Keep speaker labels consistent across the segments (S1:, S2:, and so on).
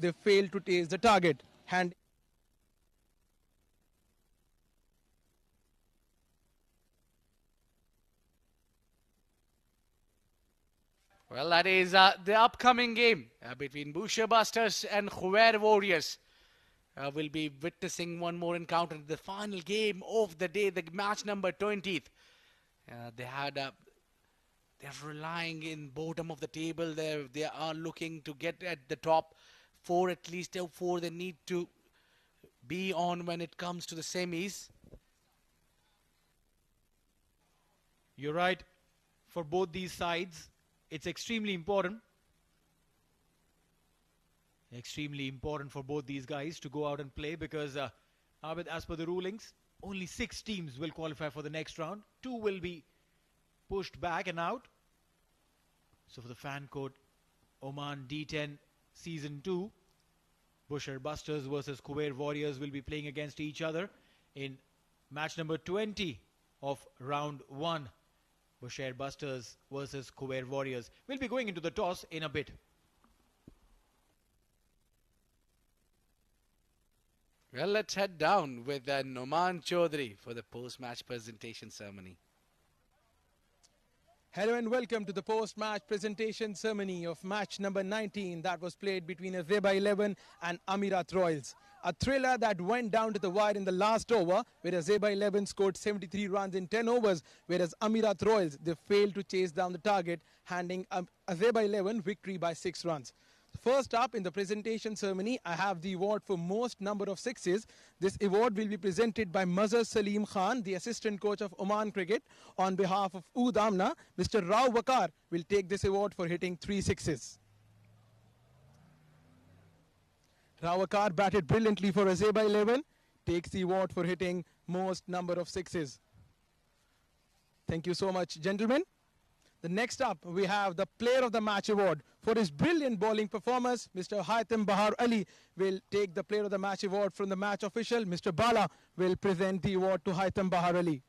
S1: they failed to chase the target.
S2: Well, that is the upcoming game between Bousher Busters and Khuwair Warriors. We'll be witnessing one more encounter, the final game of the day, the match number 20th. They're relying in bottom of the table. They are looking to get at the top four, at least four they need to be on when it comes to the semis.
S3: You're right. For both these sides, it's extremely important. Extremely important for both these guys to go out and play because, Abid, as per the rulings, only 6 teams will qualify for the next round. 2 will be pushed back and out. So for the fan code, Oman D10 Season 2, Bousher Busters versus Khuwair Warriors will be playing against each other in match number 20 of round 1. Bousher Busters versus Khuwair Warriors. We'll be going into the toss in a bit.
S2: Well, let's head down with Noman Chaudhary for the post-match presentation ceremony.
S1: Hello and welcome to the post-match presentation ceremony of match number 19 that was played between Azeba 11 and Amirat Royals. A thriller that went down to the wire in the last over, where Azeba 11 scored 73 runs in 10 overs, whereas Amirat Royals, they failed to chase down the target, handing Azeba 11 victory by 6 runs. First up in the presentation ceremony, I have the award for most number of sixes. This award will be presented by Mazhar Salim Khan, the assistant coach of Oman Cricket. On behalf of Oud Amna, Mr. Rao Wakar will take this award for hitting 3 sixes. Rao Wakar batted brilliantly for Azeba 11, takes the award for hitting most number of sixes. Thank you so much, gentlemen. The next up, we have the Player of the Match award. For his brilliant bowling performance, Mr. Haitham Bahar Ali will take the Player of the Match award from the match official. Mr. Bala will present the award to Haitham Bahar Ali.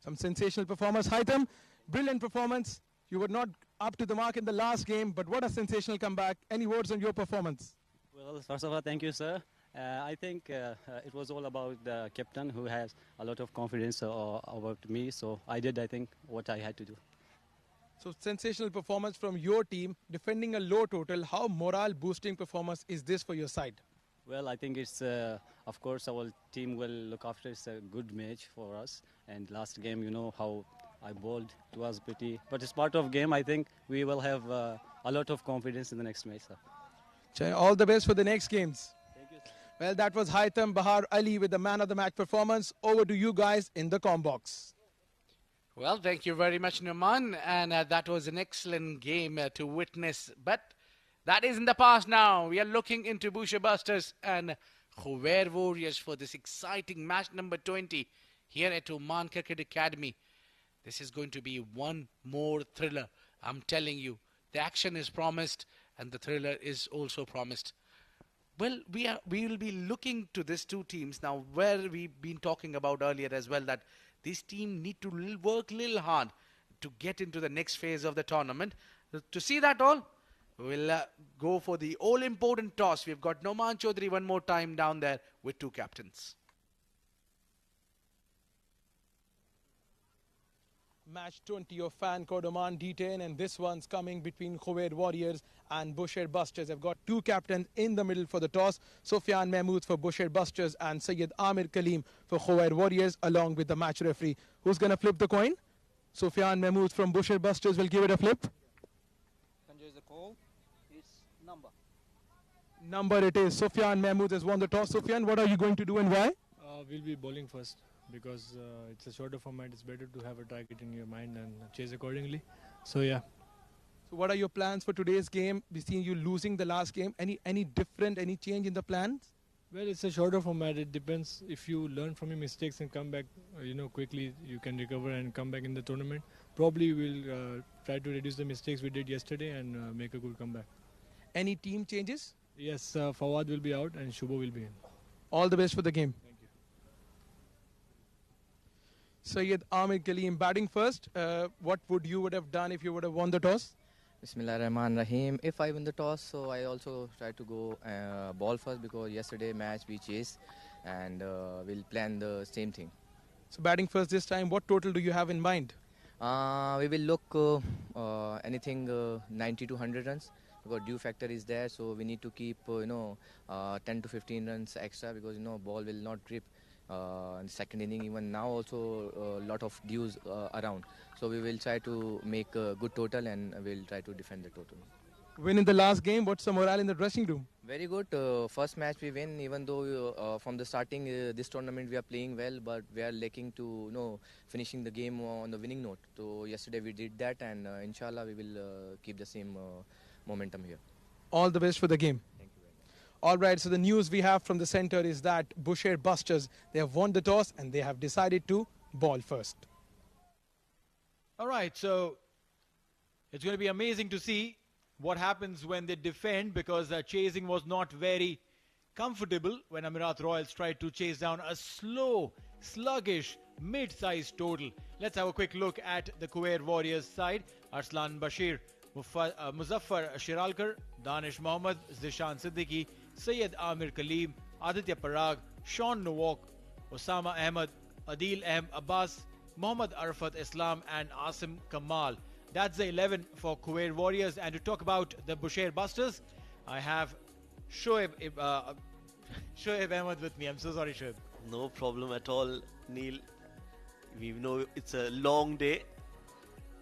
S1: Some sensational performance. Haitham, brilliant performance. You were not up to the mark in the last game, but what a sensational comeback. Any words on your performance?
S4: Well, first of all, thank you, sir. I think it was all about the captain who has a lot of confidence about me. So I did, I think, what I had to do.
S1: So sensational performance from your team, defending a low total. How morale boosting performance is this for your side?
S4: Well, I think it's, of course, our team will look after. It's a good match for us. And last game, you know how I bowled. It was pretty. But it's part of game. I think we will have a lot of confidence in the next match, sir.
S1: All the best for the next games.
S4: Thank you, sir.
S1: Well, that was Haitham Bahar Ali with the man of the match performance. Over to you guys in the comm box.
S2: Well, thank you very much, Numan. And that was an excellent game to witness. But that is in the past now. We are looking into Bousher Busters and Khuwair Warriors for this exciting match number 20 here at Oman Cricket Academy. This is going to be one more thriller. I'm telling you, the action is promised and the thriller is also promised. Well, we will be looking to these two teams now, where we've been talking about earlier as well, that this team need to work a little hard to get into the next phase of the tournament. To see that all, we'll go for the all-important toss. We've got Noman Chaudhary one more time down there with 2 captains.
S1: Match 20 of fan code Oman D10, and this one's coming between Khuwair Warriors and Bousher Busters. I've got 2 captains in the middle for the toss. Sufyan Mahmood for Bousher Busters and Syed Amir Kaleem for Khuwair Warriors, along with the match referee. Who's going to flip the coin? Sufyan Mahmood from Bousher Busters will give it a flip.
S5: Conjure the call. It's number.
S1: Number it is. Sufyan Mahmood has won the toss. Sufyan, what are you going to do and why?
S6: We'll be bowling first, because it's a shorter format. It's better to have a target in your mind and chase accordingly. So yeah.
S1: So what are your plans for today's game? We've seen you losing the last game. Any different, any change in the plans?
S6: Well, it's a shorter format. It depends. If you learn from your mistakes and come back, quickly, you can recover and come back in the tournament. Probably we'll try to reduce the mistakes we did yesterday and make a good comeback.
S1: Any team changes?
S6: Yes, Fawad will be out and Shubho will be in.
S1: All the best for the game.
S6: Thank you.
S1: Syed Amir Kaleem batting first. What would you have done if you would have won the toss?
S7: Bismillah Rahman Rahim. If I win the toss, so I also try to go ball first because yesterday match we chased and we'll plan the same thing.
S1: So batting first this time, what total do you have in mind?
S7: We will look anything 90 to 100 runs because due factor is there, so we need to keep 10 to 15 runs extra because ball will not drip in the second inning. Even now also a lot of dues around, so we will try to make a good total and we'll try to defend the total.
S1: Win in the last game, what's the morale in the dressing room?
S7: Very good. First match we win, even though from the starting this tournament we are playing well, but we are lacking to finishing the game on the winning note. So yesterday we did that, and inshallah we will keep the same momentum here.
S1: All the best for the game.
S7: Thank you very much.
S1: All right, so the news we have from the center is that Bousher Busters, they have won the toss and they have decided to ball first.
S3: All right, so it's going to be amazing to see what happens when they defend, because chasing was not very comfortable when Amirat Royals tried to chase down a slow, sluggish, mid-sized total. Let's have a quick look at the Khuwair Warriors side. Arslan Bashir, Muzaffar Shiralkar, Danish Mohammed, Zishan Siddiqui, Syed Amir Kaleem, Aditya Parag, Sean Nowak, Osama Ahmed, Adil Abbas, Mohammad Arfat Islam and Asim Kamal. That's the 11 for Khuwair Warriors. And to talk about the Bousher Busters, I have Shoaib Ahmed with me. I'm so sorry, Shoaib.
S8: No problem at all, Neil. We know it's a long day,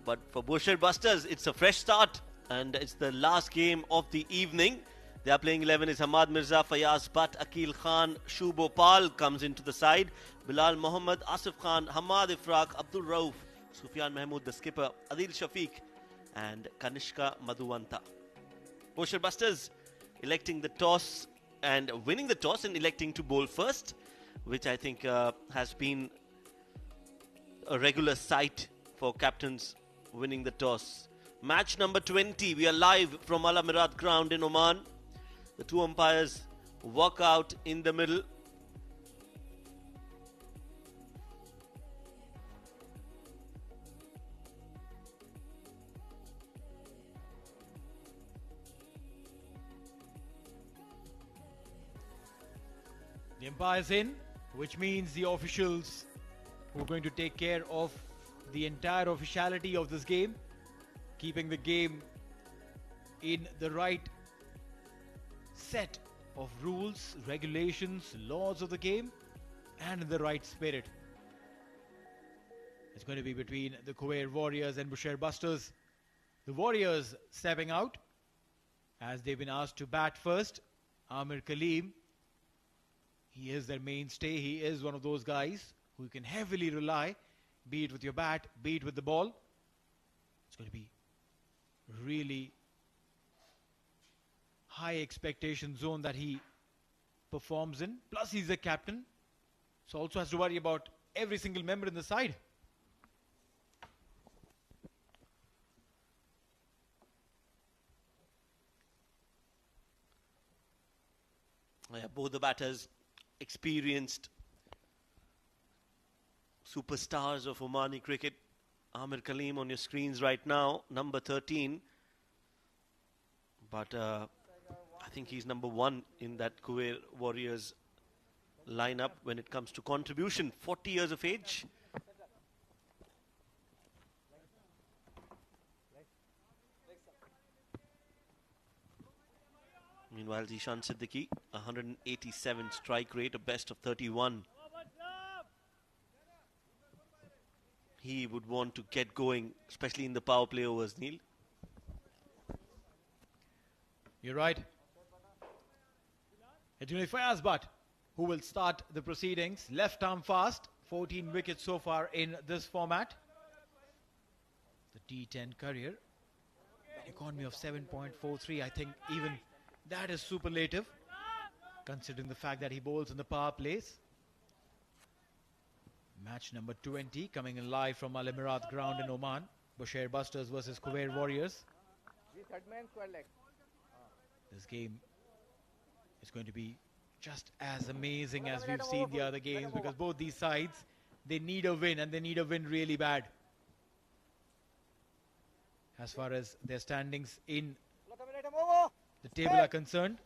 S8: but for Bousher Busters, it's a fresh start, and it's the last game of the evening. They are playing 11 is Hamad Mirza, Fayaz Bhatt, Akil Khan, Shubopal comes into the side, Bilal Mohammed, Asif Khan, Hamad Ifraq, Abdul Rauf, Sufyan Mahmood, the skipper, Adil Shafiq, and Kanishka Madhuwanta. Bousher Busters electing the toss and winning the toss and electing to bowl first, which I think has been a regular sight for captains winning the toss. Match number 20. We are live from Al Amirat ground in Oman. The two umpires walk out in the middle.
S3: The umpire's in, which means the officials who are going to take care of the entire officiality of this game, keeping the game in the right set of rules, regulations, laws of the game, and in the right spirit. It's going to be between the Khuwair Warriors and Bousher Busters. The Warriors stepping out as they've been asked to bat first. Amir Kaleem, he is their mainstay. He is one of those guys who you can heavily rely, be it with your bat, be it with the ball. It's going to be really high expectation zone that he performs in. Plus he's a captain, so also has to worry about every single member in the side.
S8: Yeah, both the batters experienced superstars of Omani cricket. Amir Kaleem on your screens right now, number 13. But I think he's number 1 in that Khuwair Warriors lineup when it comes to contribution. 40 years of age. Meanwhile, Zishan Siddiqui, 187 strike rate, a best of 31. He would want to get going, especially in the power play overs, Neil.
S3: You're right. It's going to be Fayaz Bhatt who will start the proceedings. Left arm fast. 14 wickets so far in this format. The D10 career. An economy of 7.43. I think even that is superlative, considering the fact that he bowls in the power plays. Match number 20 coming in live from Al Amirat ground in Oman. Bousher Busters versus Khuwair Warriors. This game is going to be just as amazing as we've seen the other games, because both these sides, they need a win, and they need a win really bad. as far as their standings in the table are concerned.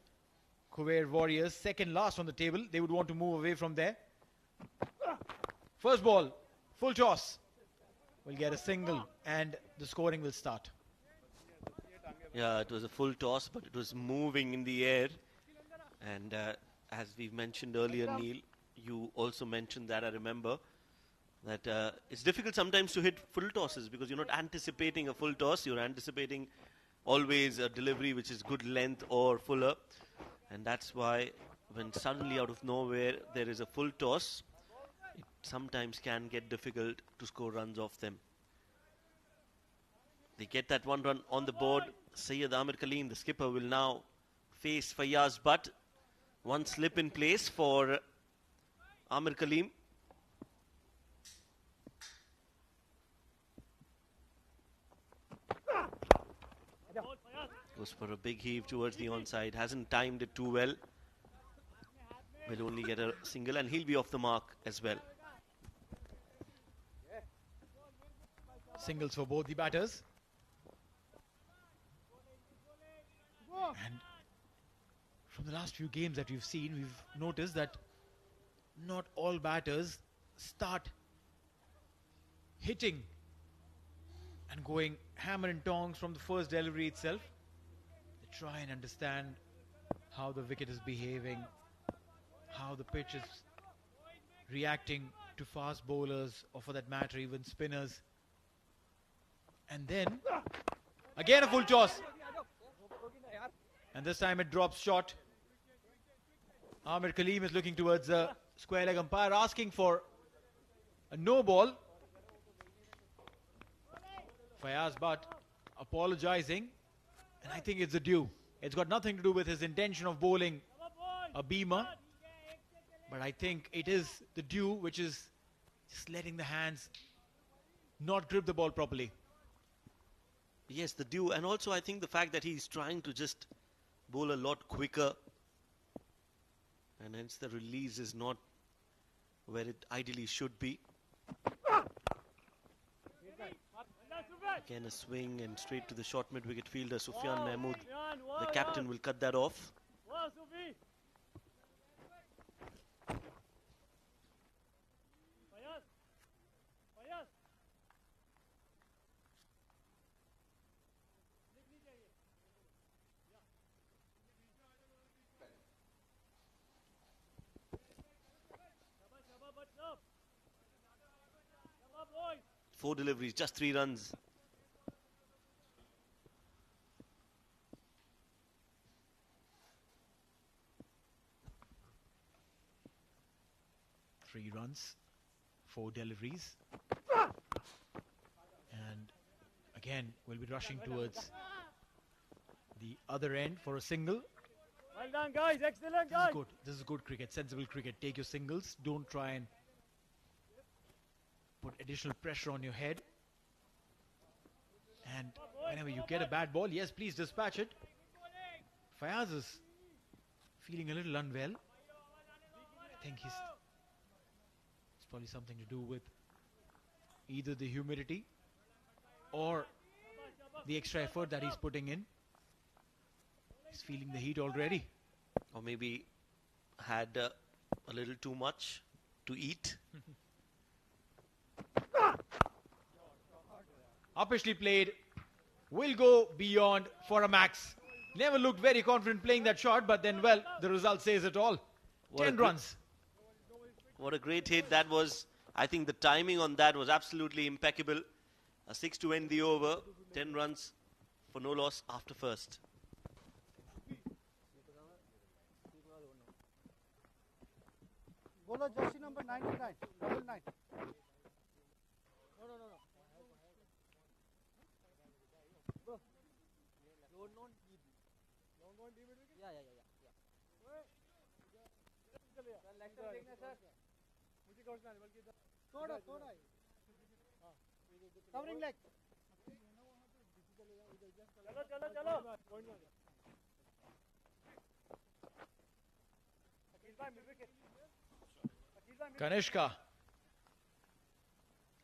S3: Khuwair Warriors, second last on the table. They would want to move away from there. First ball, full toss. Will get a single and the scoring will start.
S8: Yeah, it was a full toss, but it was moving in the air. And as we've mentioned earlier, Neil, you also mentioned that, I remember, that it's difficult sometimes to hit full tosses because you're not anticipating a full toss. You're anticipating always a delivery which is good length or fuller. And that's why when suddenly out of nowhere there is a full toss, it sometimes can get difficult to score runs off them. They get that one run on the board. Sayyid Amir Kaleem, the skipper, will now face Fayyaz Butt. One slip in place for Amir Kaleem. Goes for a big heave towards the onside. Hasn't timed it too well. Will only get a single and he'll be off the mark as well.
S3: Singles for both the batters. And from the last few games that we've seen, we've noticed that not all batters start hitting and going hammer and tongs from the first delivery itself. They try and understand how the wicket is behaving, how the pitch is reacting to fast bowlers, or for that matter even spinners. And then again a full toss, and this time it drops short. Amir Kaleem is looking towards the square leg umpire, asking for a no ball. Fayyaz Butt apologizing, and I think it's a due. It's got nothing to do with his intention of bowling a beamer, but I think it is the due, which is just letting the hands not grip the ball properly.
S8: Yes, the due, and also I think the fact that he's trying to just bowl a lot quicker, and hence the release is not where it ideally should be. Again a swing and straight to the short mid-wicket fielder Sufyan Mahmood. The captain will cut that off. Four deliveries, just 3 runs.
S3: Three runs, 4 deliveries. And again, we'll be rushing towards the other end for a single.
S9: Well done, guys. Excellent, guys.
S3: This is good. This is good cricket, sensible cricket. Take your singles. Don't try and put additional pressure on your head. And whenever you get a bad ball, yes, please dispatch it. Fayyaz is feeling a little unwell. I think it's probably something to do with either the humidity or the extra effort that he's putting in. He's feeling the heat already.
S8: Or maybe had a little too much to eat.
S3: Uppishly played, will go beyond for a max. Never looked very confident playing that shot, but then, well, the result says it all. 10 runs.
S8: What a great hit that was. I think the timing on that was absolutely impeccable. A 6 to end the over. 10 runs for no loss after first.
S9: Bowler jersey number 99, double 9. No. Bro, don't leave. Don't leave it. Yeah. Lecture देखना sir. मुझे coach ना बल्कि थोड़ा. Covering leg. चलो. Point ना. अकील भाई मिल
S3: Kanishka,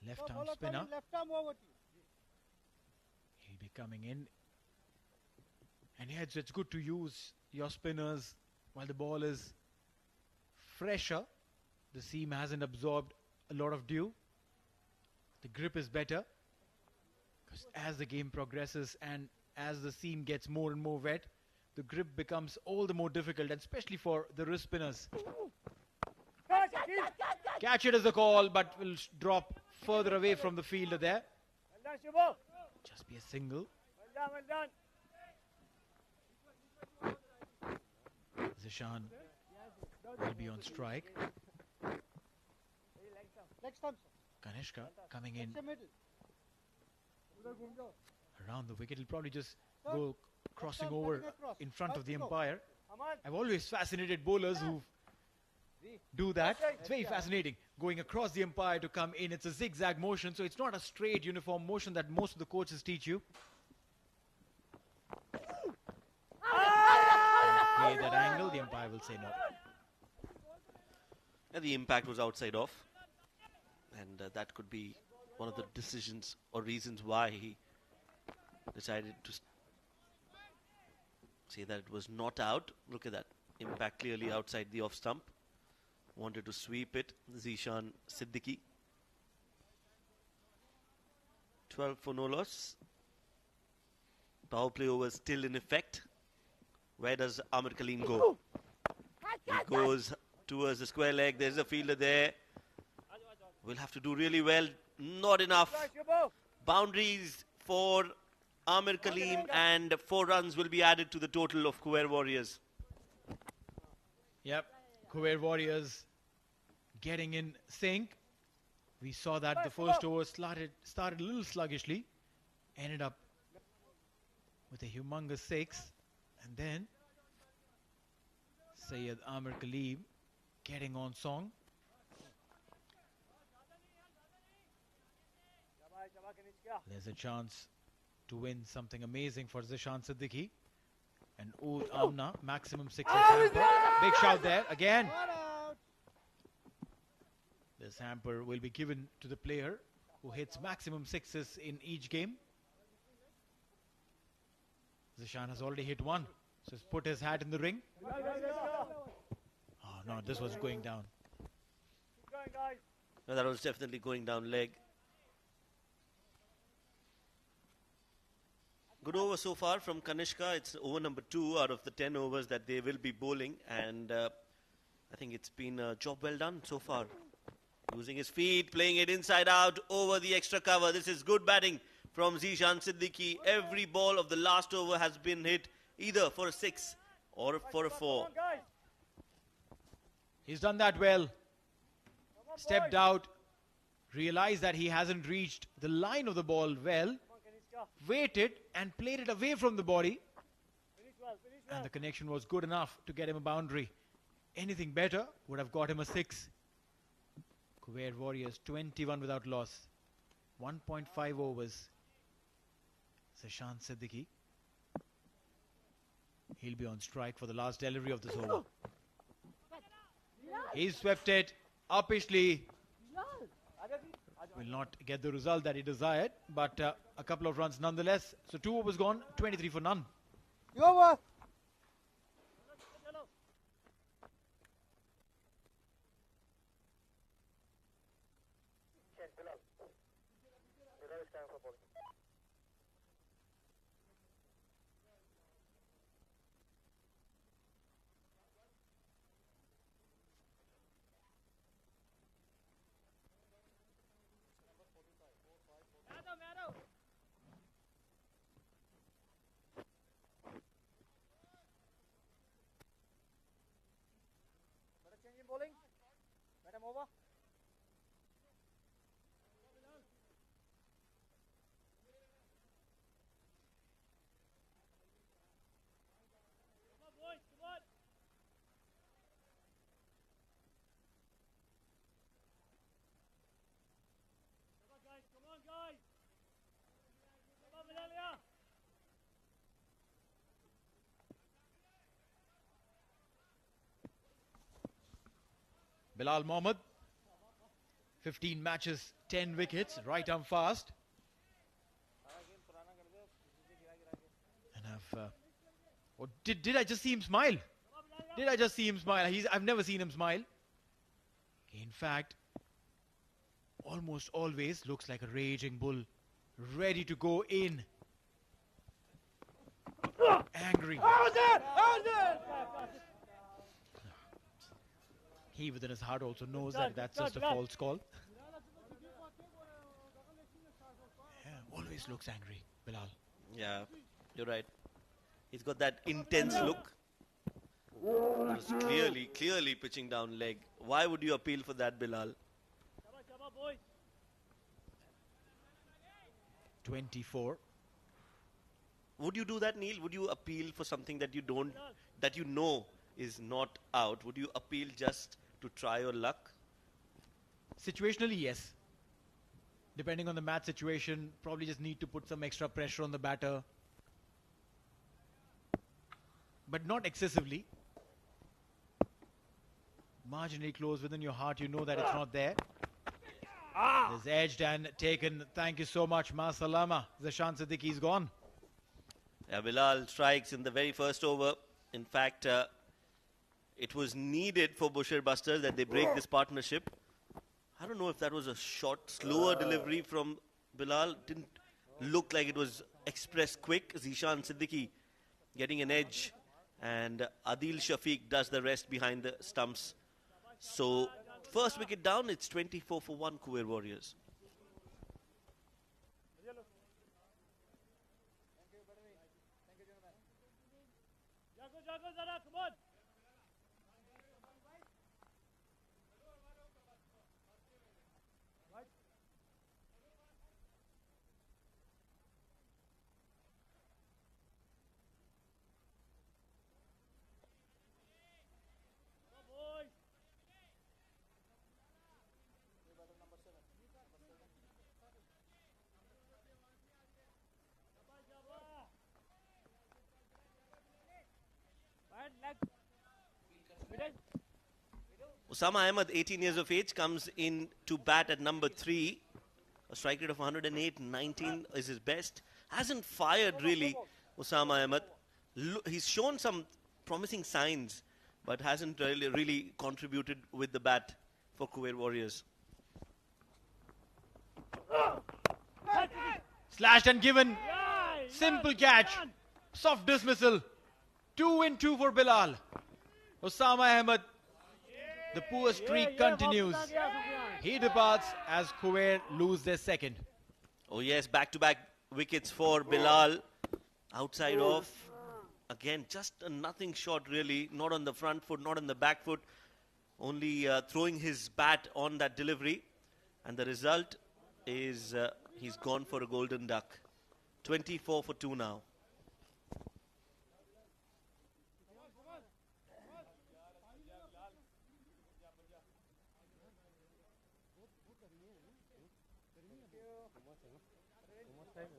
S3: left arm spinner.
S9: Left arm over to you.
S3: He'll be coming in. And yeah, it's good to use your spinners while the ball is fresher. The seam hasn't absorbed a lot of dew. The grip is better. Because as the game progresses and as the seam gets more and more wet, the grip becomes all the more difficult, and especially for the wrist spinners. Catch it is the call, but will drop further away from the fielder there. Just be a single. Zishan will be on strike. Kanishka coming in around the wicket. He'll probably just go crossing over in front of the umpire. I've always fascinated bowlers who do that. It's very fascinating. Going across the umpire to come in. It's a zigzag motion, so it's not a straight uniform motion that most of the coaches teach you. Play that angle, the umpire will say no.
S8: And the impact was outside off. And that could be one of the decisions or reasons why he decided to say that it was not out. Look at that. Impact clearly outside the off stump. Wanted to sweep it. Zishan Siddiqui. 12 for no loss. Power play over still in effect. Where does Amir Kaleem go? He goes towards the square leg. There's a fielder there. We'll have to do really well. Not enough. Boundaries for Amir Kaleem, and 4 runs will be added to the total of Khuwair Warriors.
S3: Yep, Khuwair Warriors getting in sync. We saw that the first over started a little sluggishly. Ended up with a humongous 6. And then Syed Amir Kaleem getting on song. There's a chance to win something amazing for Zishan Siddiqui. And Oud Amna, maximum 6 hamper. Big shout there again. This hamper will be given to the player who hits maximum 6s in each game. Zishan has already hit 1. So he's put his hat in the ring. Oh no, this was going down.
S8: No, that was definitely going down leg. Good over so far from Kanishka. It's over number 2 out of the 10 overs that they will be bowling. And I think it's been a job well done so far. Using his feet, playing it inside out over the extra cover. This is good batting from Zishan Siddiqui. Every ball of the last over has been hit either for a 6 or for a 4.
S3: He's done that well. Stepped out. Realized that he hasn't reached the line of the ball well. Waited and played it away from the body. And the connection was good enough to get him a boundary. Anything better would have got him a 6. Khuwair Warriors 21 without loss. 1.5 overs. Zishan Siddiqui. He'll be on strike for the last delivery of this over. He swept it uppishly. Will not get the result that he desired, but a couple of runs nonetheless. So 2 overs gone, 23 for none.
S9: Over. Bowling. Madam over. Come on, boys, come on. Come on, guys, come on, guys. Come on, Malalia.
S3: Bilal Mohammed, 15 matches, 10 wickets, right arm fast. have. Or did I just see him smile? Did I just see him smile? I've never seen him smile. In fact, almost always looks like a raging bull, ready to go in. Angry. He within his heart also knows that that's just a false call. Yeah, always looks angry, Bilal.
S8: Yeah, you're right. He's got that intense look. He was clearly pitching down leg. Why would you appeal for that, Bilal?
S3: 24.
S8: Would you do that, Neil? Would you appeal for something that you know is not out? Would you appeal just to try your luck?
S3: Situationally, yes. Depending on the match situation, probably just need to put some extra pressure on the batter. But not excessively. Marginally close within your heart, you know that it's not there. It's edged and taken. Thank you so much, Ma Salama. Zashan Siddiqui's gone.
S8: Yeah, Bilal strikes in the very first over. In fact, it was needed for Bousher Busters that they break this partnership. I don't know if that was a short, slower delivery from Bilal. Didn't look like it was expressed quick. Zishan Siddiqui getting an edge. And Adil Shafiq does the rest behind the stumps. So, first wicket down, it's 24 for 1 Khuwair Warriors.
S9: Come on.
S8: Osama Ahmed, 18 years of age, comes in to bat at number 3. A strike rate of 108, 19 is his best. Hasn't fired really, Osama Ahmed. He's shown some promising signs, but hasn't really contributed with the bat for Khuwair Warriors.
S3: Slashed and given. Simple catch. Soft dismissal. 2 in 2 for Bilal. Osama Ahmed. The poor streak continues. He departs as Khuwair lose their second.
S8: Oh yes, back-to-back wickets for Bilal. Outside off. Again, just a nothing shot really. Not on the front foot, not on the back foot. Only throwing his bat on that delivery. And the result is he's gone for a golden duck. 24 for 2 now.
S9: Thank you.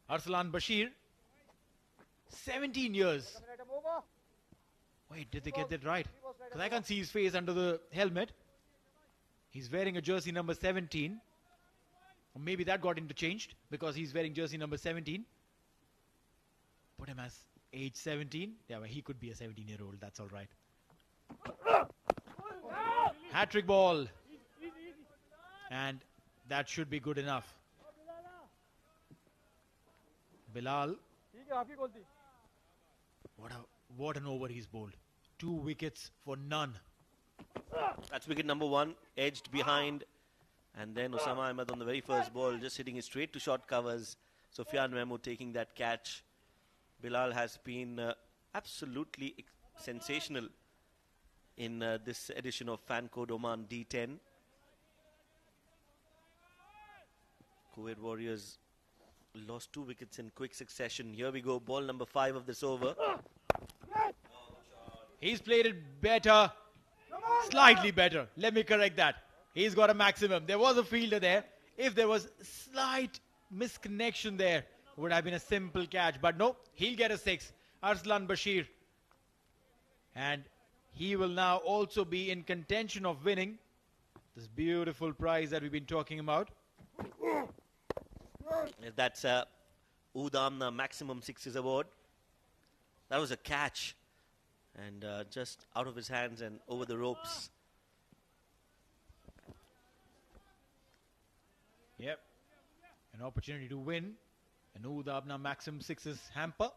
S3: Arslan Bashir, 17 years. Wait, did they get that right? Because I can't see his face under the helmet. He's wearing a jersey number 17. Or maybe that got interchanged because he's wearing jersey number 17. Put him as age 17. Yeah, well, he could be a 17-year-old. That's all right. Hat-trick ball. And that should be good enough. Bilal. What an over he's bowled. 2 wickets for none.
S8: That's wicket number 1, edged behind. And then Osama Ahmed on the very first ball, just hitting it straight to short covers. Sufyan Mahmood taking that catch. Bilal has been absolutely sensational in this edition of Fan Code Oman D10. Khuwair Warriors lost 2 wickets in quick succession. Here we go, ball number 5 of this over.
S3: He's played it better, slightly better. Let me correct that. He's got a maximum. There was a fielder there. If there was slight misconnection there, it would have been a simple catch. But no, he'll get a 6. Arslan Bashir. And he will now also be in contention of winning this beautiful prize that we've been talking about.
S8: That's Udamna Maximum Sixes Award. That was a catch. And just out of his hands and over the ropes.
S3: Yep. An opportunity to win an Udamna Maximum Sixes hamper.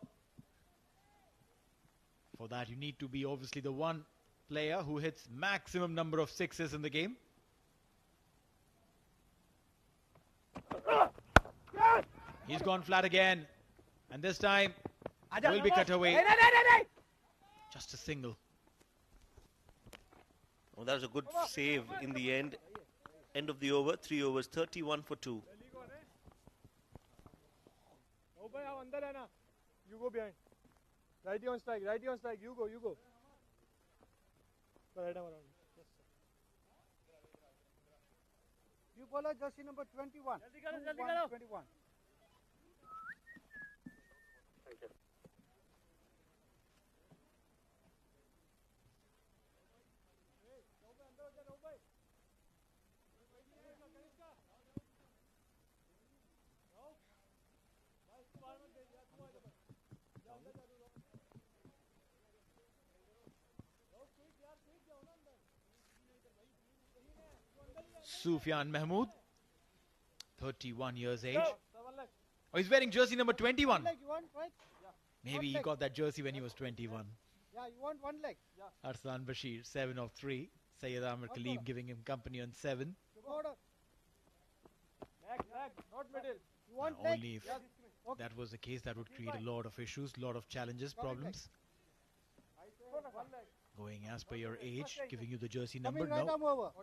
S3: For that, you need to be obviously the one player who hits maximum number of sixes in the game. He's gone flat again. And this time, will be cut away. Just a single.
S8: Oh, that was a good save in the end. End of the over, 3 overs, 31 for 2.
S9: You go behind. Righty on strike, you go. Right arm around. Yes, sir. You bowler jersey number 21. 21.
S3: Sufyan Mahmood, 31 years age. Oh, he's wearing jersey number 21. Maybe he got that jersey when he was 21.
S9: Yeah, you want one leg. Yeah.
S3: Arslan Bashir, 7 of 3. Sayyid Amir Kaleem giving him company on 7.
S9: Leg, not middle. You want leg?
S3: Only if that was the case, that would create a lot of issues, lot of challenges, problems. Going as per your age, giving you the jersey number. No.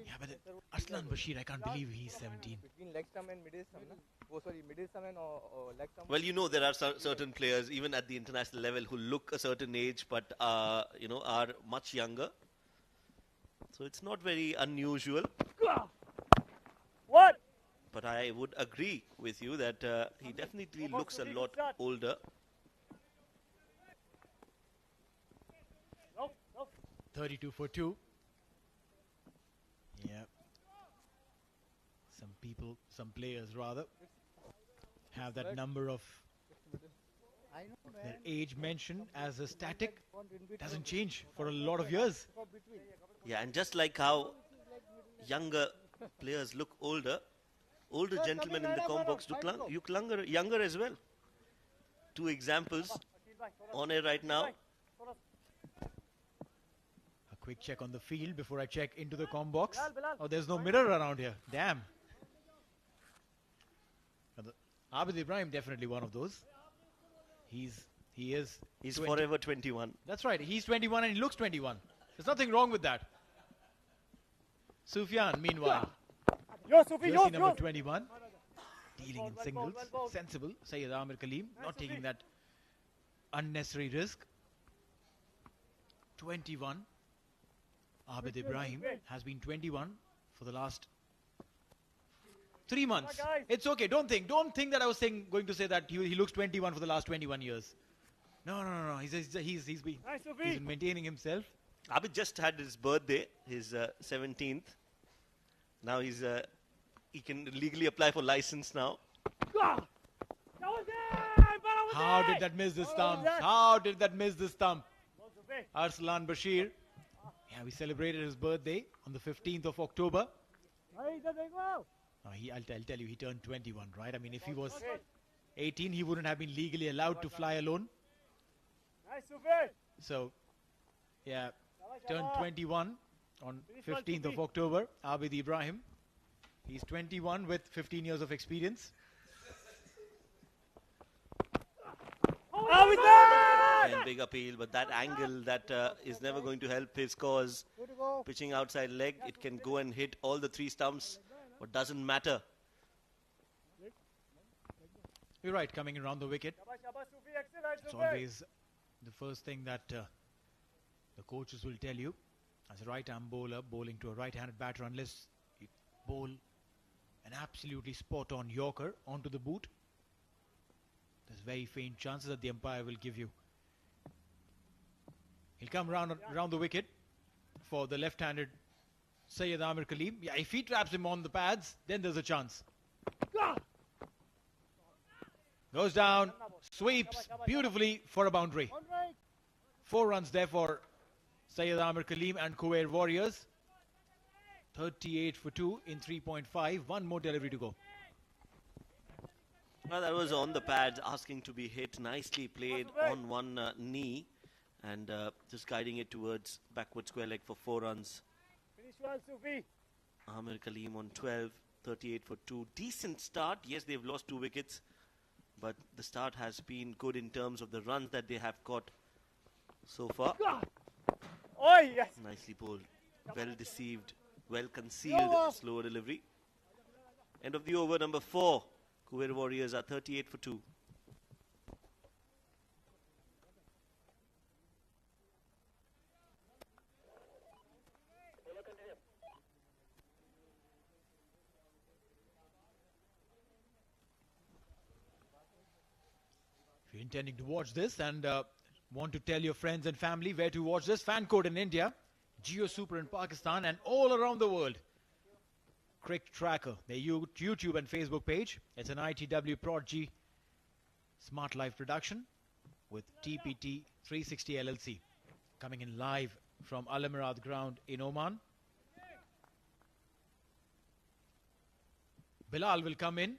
S3: Yeah, but Arslan Bashir, I can't believe he's 17.
S7: Between leg stump and middle stump, na? Oh, sorry, middle stump and leg stump.
S8: Well, you know, there are certain players, even at the international level, who look a certain age but, you know, are much younger. So it's not very unusual.
S9: What?
S8: But I would agree with you that he definitely looks a lot older.
S3: 32 for 2. Yeah. Some players rather, have that number of their age mentioned as a static. Doesn't change for a lot of years.
S8: Yeah, and just like how younger players look older, older gentlemen in the combox look younger as well. 2 examples on air right now.
S3: A quick check on the field before I check into the comm box. Oh, there's no mirror around here. Damn. Abid Ibrahim, definitely one of those. He's
S8: forever 21.
S3: That's right. He's 21 and he looks 21. There's nothing wrong with that. Sufyan, meanwhile. Jersey number 21. Dealing in singles. Sensible. Sayyid Amir Kaleem. Not taking that unnecessary risk. 21. Abid Ibrahim has been 21 for the last 3 months. It's okay. Don't think that I was going to say that he looks 21 for the last 21 years. No. He's been maintaining himself.
S8: Abid just had his birthday, his 17th. Now he can legally apply for license now.
S3: How did that miss the stump? How did that miss the stump? Arslan Bashir. Yeah, we celebrated his birthday on the 15th of October. I'll tell you, he turned 21, right? I mean, if he was 18, he wouldn't have been legally allowed to fly alone. So, yeah, turned 21 on 15th of October. Abid Ibrahim. He's 21 with 15 years of experience.
S8: And big appeal, but that angle that is never going to help his cause. Pitching outside leg, it can go and hit all the 3 stumps, but doesn't matter.
S3: You're right, coming around the wicket. It's always the first thing that the coaches will tell you. As a right-arm bowler, bowling to a right-handed batter, unless you bowl an absolutely spot-on Yorker onto the boot, there's very faint chances that the umpire will give you. He'll come around the wicket for the left-handed Syed Amir Kaleem. Yeah, if he traps him on the pads, then there's a chance. Goes down, sweeps beautifully for a boundary. 4 runs there for Syed Amir Kaleem and Khuwair Warriors. 38 for 2 in 3.5. One more delivery to go.
S8: Well, that was on the pads, asking to be hit. Nicely played on one knee and just guiding it towards backward square leg for 4 runs. Amir Kaleem on 12, 38 for 2. Decent start. Yes, they've lost 2 wickets, but the start has been good in terms of the runs that they have got so far. Nicely bowled. Well deceived. Well concealed. Slower delivery. End of the over, number 4. Khuwair Warriors are 38 for 2.
S3: If you're intending to watch this and want to tell your friends and family where to watch this, fan code in India, Jio Super in Pakistan, and all around the world, CricTracker, their YouTube and Facebook page. It's an ITW Prodigy Smart Life production with TPT 360 LLC. Coming in live from Al Emirat ground in Oman. Bilal will come in.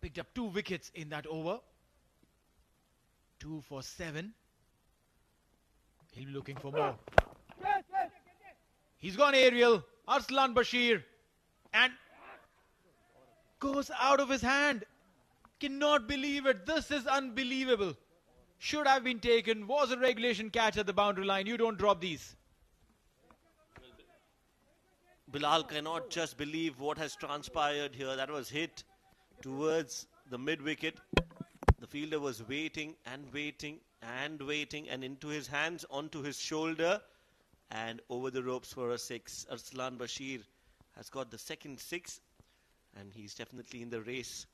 S3: Picked up 2 wickets in that over. 2 for 7. He'll be looking for more. He's gone aerial. Arslan Bashir. And goes out of his hand. Cannot believe it. This is unbelievable. Should have been taken. Was a regulation catch at the boundary line. You don't drop these.
S8: Bilal cannot just believe what has transpired here. That was hit towards the mid-wicket. The fielder was waiting and waiting and waiting, and into his hands, onto his shoulder, and over the ropes for a 6. Arslan Bashir has got the second 6, and he's definitely in the race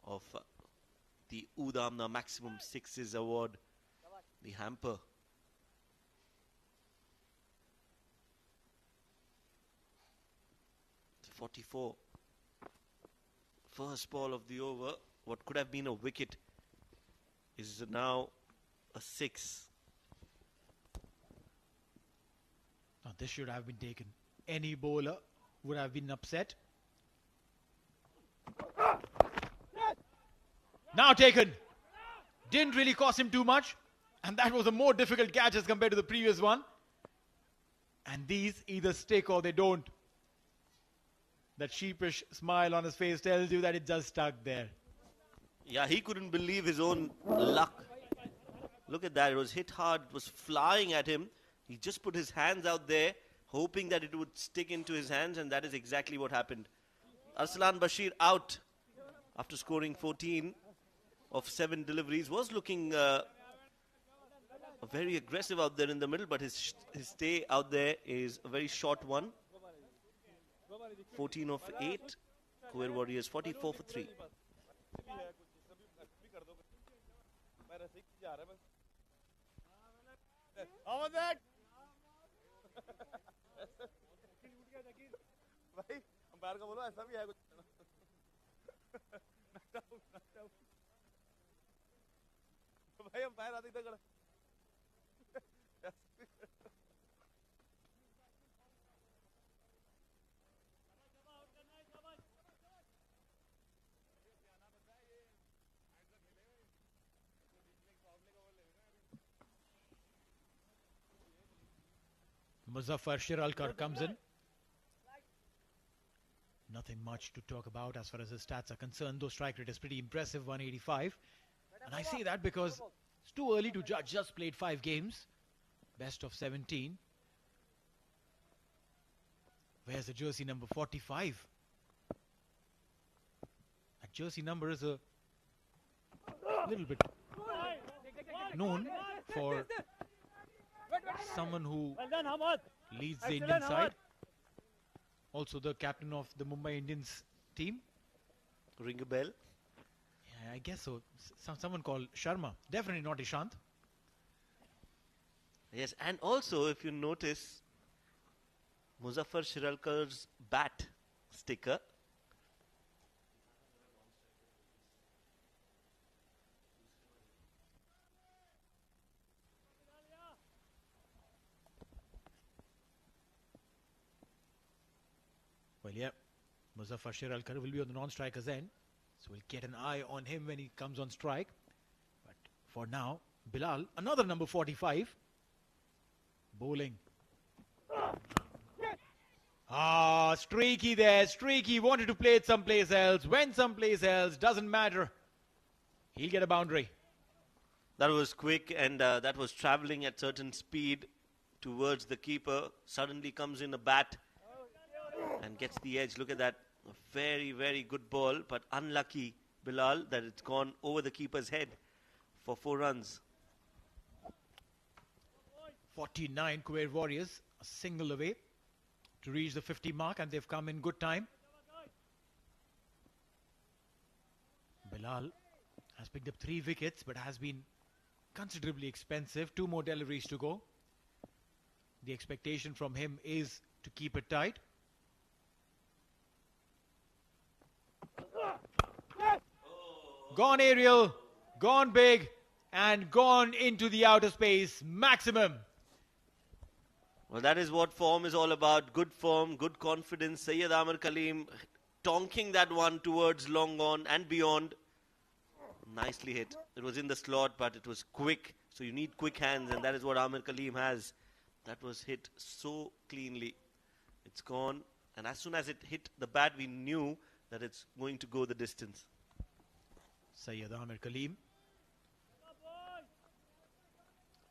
S8: of the Udamna Maximum Sixes Award, the hamper. It's 44. First ball of the over. What could have been a wicket is now a 6.
S3: Now this should have been taken. Any bowler would have been upset. Now taken. Didn't really cost him too much. And that was a more difficult catch as compared to the previous one. And these either stick or they don't. That sheepish smile on his face tells you that it just stuck there.
S8: Yeah, he couldn't believe his own luck. Look at that. It was hit hard. It was flying at him. He just put his hands out there, hoping that it would stick into his hands, and that is exactly what happened. Arslan Bashir out after scoring 14 of 7 deliveries. Was looking very aggressive out there in the middle, but his stay out there is a very short one. 14 of 8. Khuwair Warriors 44 for 3.
S9: How was that? भाई umpire का बोलो ऐसा भी है कुछ भाई umpire आते इधर खड़ा
S3: Muzaffar Shiralkar comes in. Nothing much to talk about as far as his stats are concerned. Though strike rate is pretty impressive, 185. And I say that because it's too early to judge. Just played 5 games. Best of 17. Where's the jersey number 45? That jersey number is a a little bit known for someone who leads the Indian side. Also the captain of the Mumbai Indians team.
S8: Ring a bell.
S3: Yeah, I guess so. Someone called Sharma. Definitely not Ishant.
S8: Yes, and also if you notice, Muzaffar Shiralkar's bat sticker.
S3: Well, yeah, Muzaffar Shiralkar will be on the non-striker's end. So we'll get an eye on him when he comes on strike. But for now, Bilal, another number 45. Bowling. Streaky there. Streaky wanted to play it someplace else. Went someplace else. Doesn't matter. He'll get a boundary.
S8: That was quick, and that was traveling at certain speed towards the keeper. Suddenly comes in a bat and gets the edge. Look at that. A very, very good ball, but unlucky, Bilal, that it's gone over the keeper's head for 4 runs.
S3: 49 Khuwair Warriors, a single away to reach the 50 mark, and they've come in good time. Bilal has picked up 3 wickets, but has been considerably expensive. 2 more deliveries to go. The expectation from him is to keep it tight. Gone aerial, gone big, and gone into the outer space. Maximum.
S8: Well, that is what form is all about. Good form, good confidence. Sayyid Amir Kaleem tonking that one towards long on and beyond. Nicely hit. It was in the slot, but it was quick. So you need quick hands, and that is what Amir Kaleem has. That was hit so cleanly. It's gone. And as soon as it hit the bat, we knew that it's going to go the distance.
S3: Sayyid Amir Kaleem.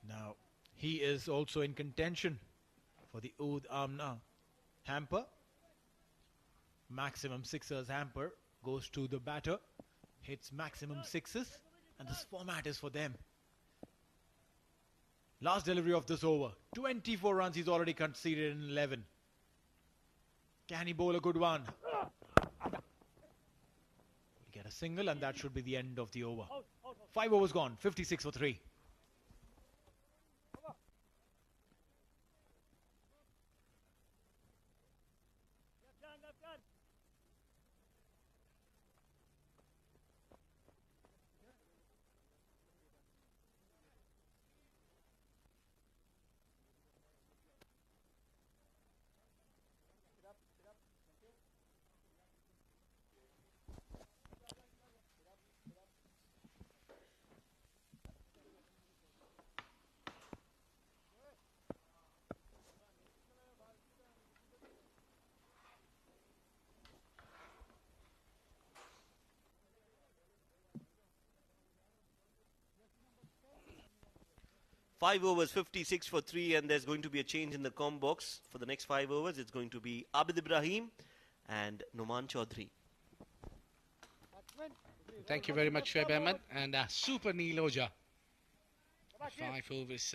S3: Now, he is also in contention for the Oud Amna hamper. Maximum sixers hamper goes to the batter. Hits maximum 6s, and this format is for them. Last delivery of this over. 24 runs he's already conceded in 11. Can he bowl a good one? Get a single, and that should be the end of the over. 5 overs gone, 56 for 3.
S8: Five overs, 56 for 3, and there's going to be a change in the com box. For the next 5 overs, it's going to be Abid Ibrahim and Noman Chaudhary.
S2: Thank you very much, Shoaib Ahmed. And Super Neil Oja. 5 overs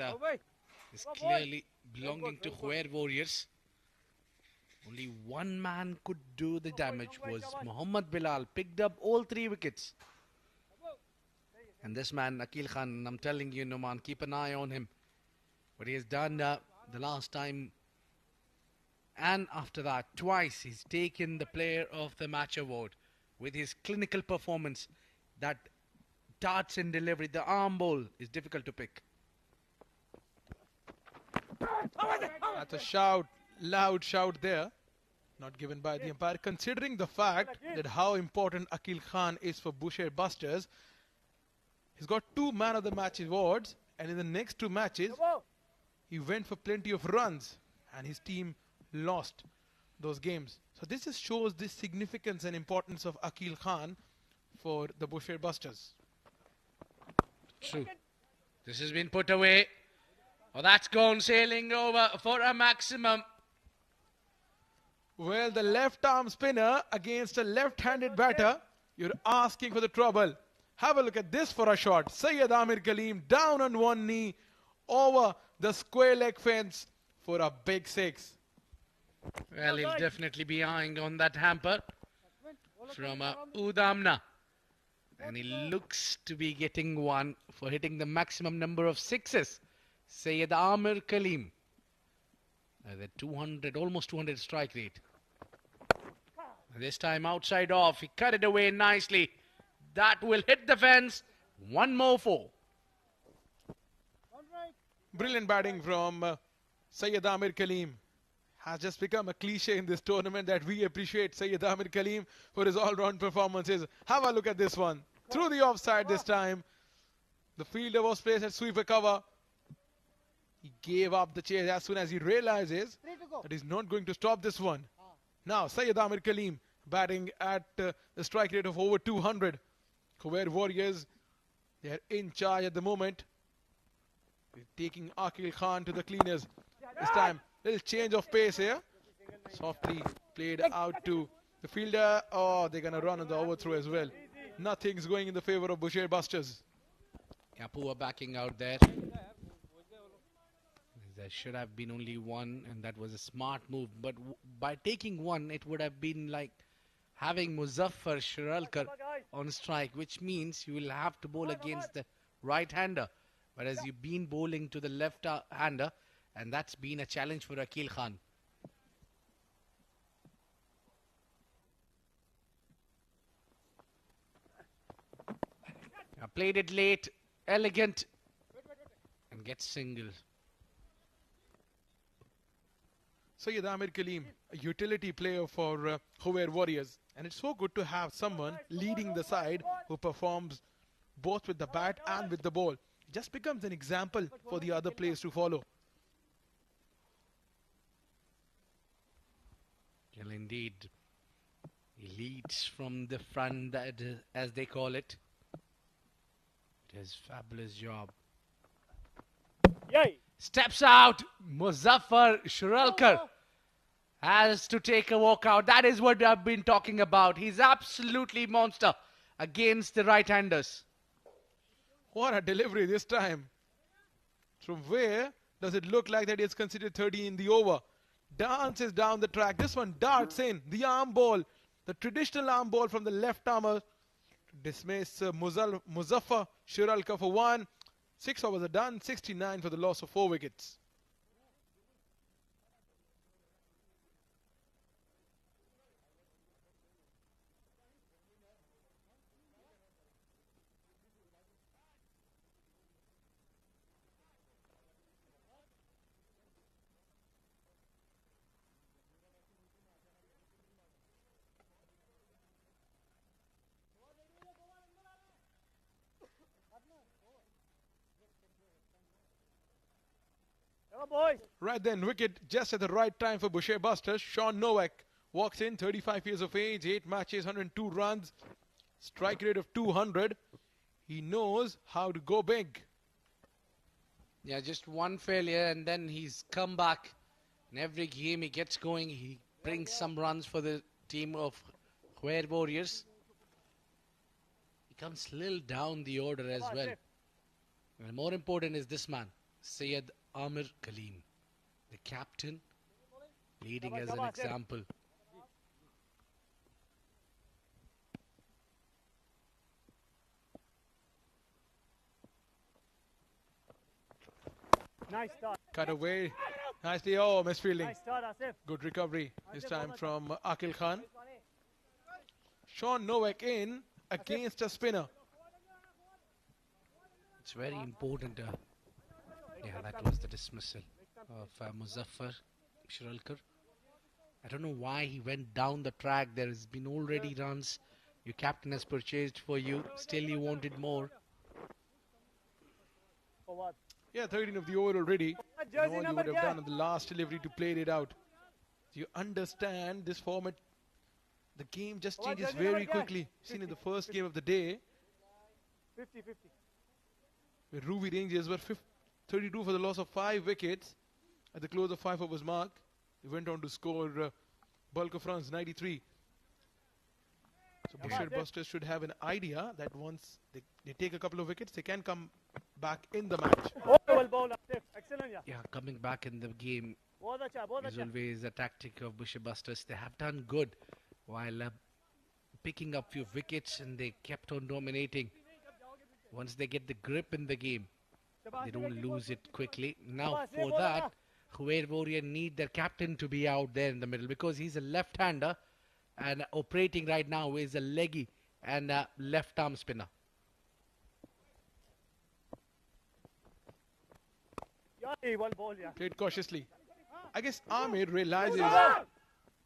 S2: is clearly belonging to Khuwair Warriors. Only one man could do the damage, was Mohammad Bilal. Picked up all 3 wickets. And this man, Akil Khan, I'm telling you, Noman, keep an eye on him. What he has done the last time and after that, twice, he's taken the Player of the Match award with his clinical performance. That darts in delivery, the arm ball is difficult to pick.
S1: That's a shout, loud shout there. Not given by the umpire. Considering the fact that how important Akil Khan is for Bousher Busters, he's got 2 Man of the Match awards, and in the next 2 matches, he went for plenty of runs, and his team lost those games. So this just shows the significance and importance of Akil Khan for the Bousher Busters.
S2: True. This has been put away. Oh, that's gone sailing over for a maximum.
S1: Well, the left arm spinner against a left-handed batter, you're asking for the trouble. Have a look at this for a shot. Syed Amir Kaleem down on one knee over the square leg fence for a big 6.
S2: Well, he'll definitely be eyeing on that hamper from Udamna. And he looks to be getting one for hitting the maximum number of 6s. Syed Amir Kaleem. The 200, almost 200 strike rate. This time outside off. He cut it away nicely. That will hit the fence. One more 4.
S1: Brilliant batting from Syed Amir Kaleem. Has just become a cliche in this tournament that we appreciate Syed Amir Kaleem for his all-round performances. Have a look at this one. Through the offside this time. The fielder was placed at sweeper cover. He gave up the chase as soon as he realizes that he's not going to stop this one. Now Syed Amir Kaleem batting at the strike rate of over 200. Khuwair Warriors, they are in charge at the moment. They're taking Akil Khan to the cleaners. This time, little change of pace here. Softly played out to the fielder. Oh, they're going to run on the overthrow as well. Nothing's going in the favor of Bousher Busters.
S2: Yeah, poor backing out there. There should have been only one, and that was a smart move. But by taking one, it would have been like having Muzaffar Shiralkar on strike, which means you will have to bowl against the right-hander, whereas you've been bowling to the left-hander, and that's been a challenge for Akil Khan. Played it late, elegant, and gets single.
S1: Syed Amir Kaleem, a utility player for Khuwair Warriors. And it's so good to have someone leading the side who performs both with the bat and with the ball. It just becomes an example for the other players to follow.
S2: Well, indeed. He leads from the front, as they call it. It is a fabulous job.
S9: Yay!
S2: Steps out. Muzaffar Shiralkar has to take a walk out. That is what I've been talking about. He's absolutely monster against the right-handers.
S1: What a delivery this time. From where does it look like that it's considered 30 in the over? Dances down the track. This one darts in. The arm ball. The traditional arm ball from the left armer. Dismiss Muzaffar Shiralkar for 1. 6 overs are done. 69 for the loss of 4 wickets.
S9: Boys.
S1: Right then, wicket just at the right time for Bousher Busters. Sean Nowak walks in, 35 years of age, 8 matches, 102 runs, strike rate of 200. He knows how to go big.
S2: Yeah, just one failure and then he's come back. In every game he gets going, he brings some runs for the team of Khuwair Warriors. He comes a little down the order as well. And more important is this man, Syed Amir Kaleem, the captain, leading as an example.
S9: Nice start.
S1: Cut away. Nicely. Oh, misfielding.
S9: Nice start, Asif.
S1: Good recovery. This time from Akil Khan. Sean Nowak in against a spinner.
S2: It's very important. Yeah, that was the dismissal of Muzaffar Shiralkar. I don't know why he went down the track. There has been already runs. Your captain has purchased for you. Still you wanted more.
S9: For what?
S1: Yeah, 13 of the over already.
S9: Jersey
S1: All you
S9: number
S1: would have done on the last delivery to play it out. You understand this format. The game just changes
S9: jersey number
S1: very
S9: kya?
S1: quickly. Seen in the first game of the day,
S9: 50-50.
S1: where Ruby Rangers were 32 for the loss of 5 wickets at the close of 5 overs mark. They went on to score bulk of runs, 93. So Bousher Busters should have an idea that once they take a couple of wickets, they can come back in the match.
S2: Yeah, coming back in the game is always a tactic of Bousher Busters. They have done good while picking up few wickets, and they kept on dominating. Once they get the grip in the game, they don't lose it quickly. Now for that, Khuwair Warrior need their captain to be out there in the middle, because he's a left-hander and operating right now is a leggy and a left arm spinner.
S1: Played cautiously. I guess Amir realizes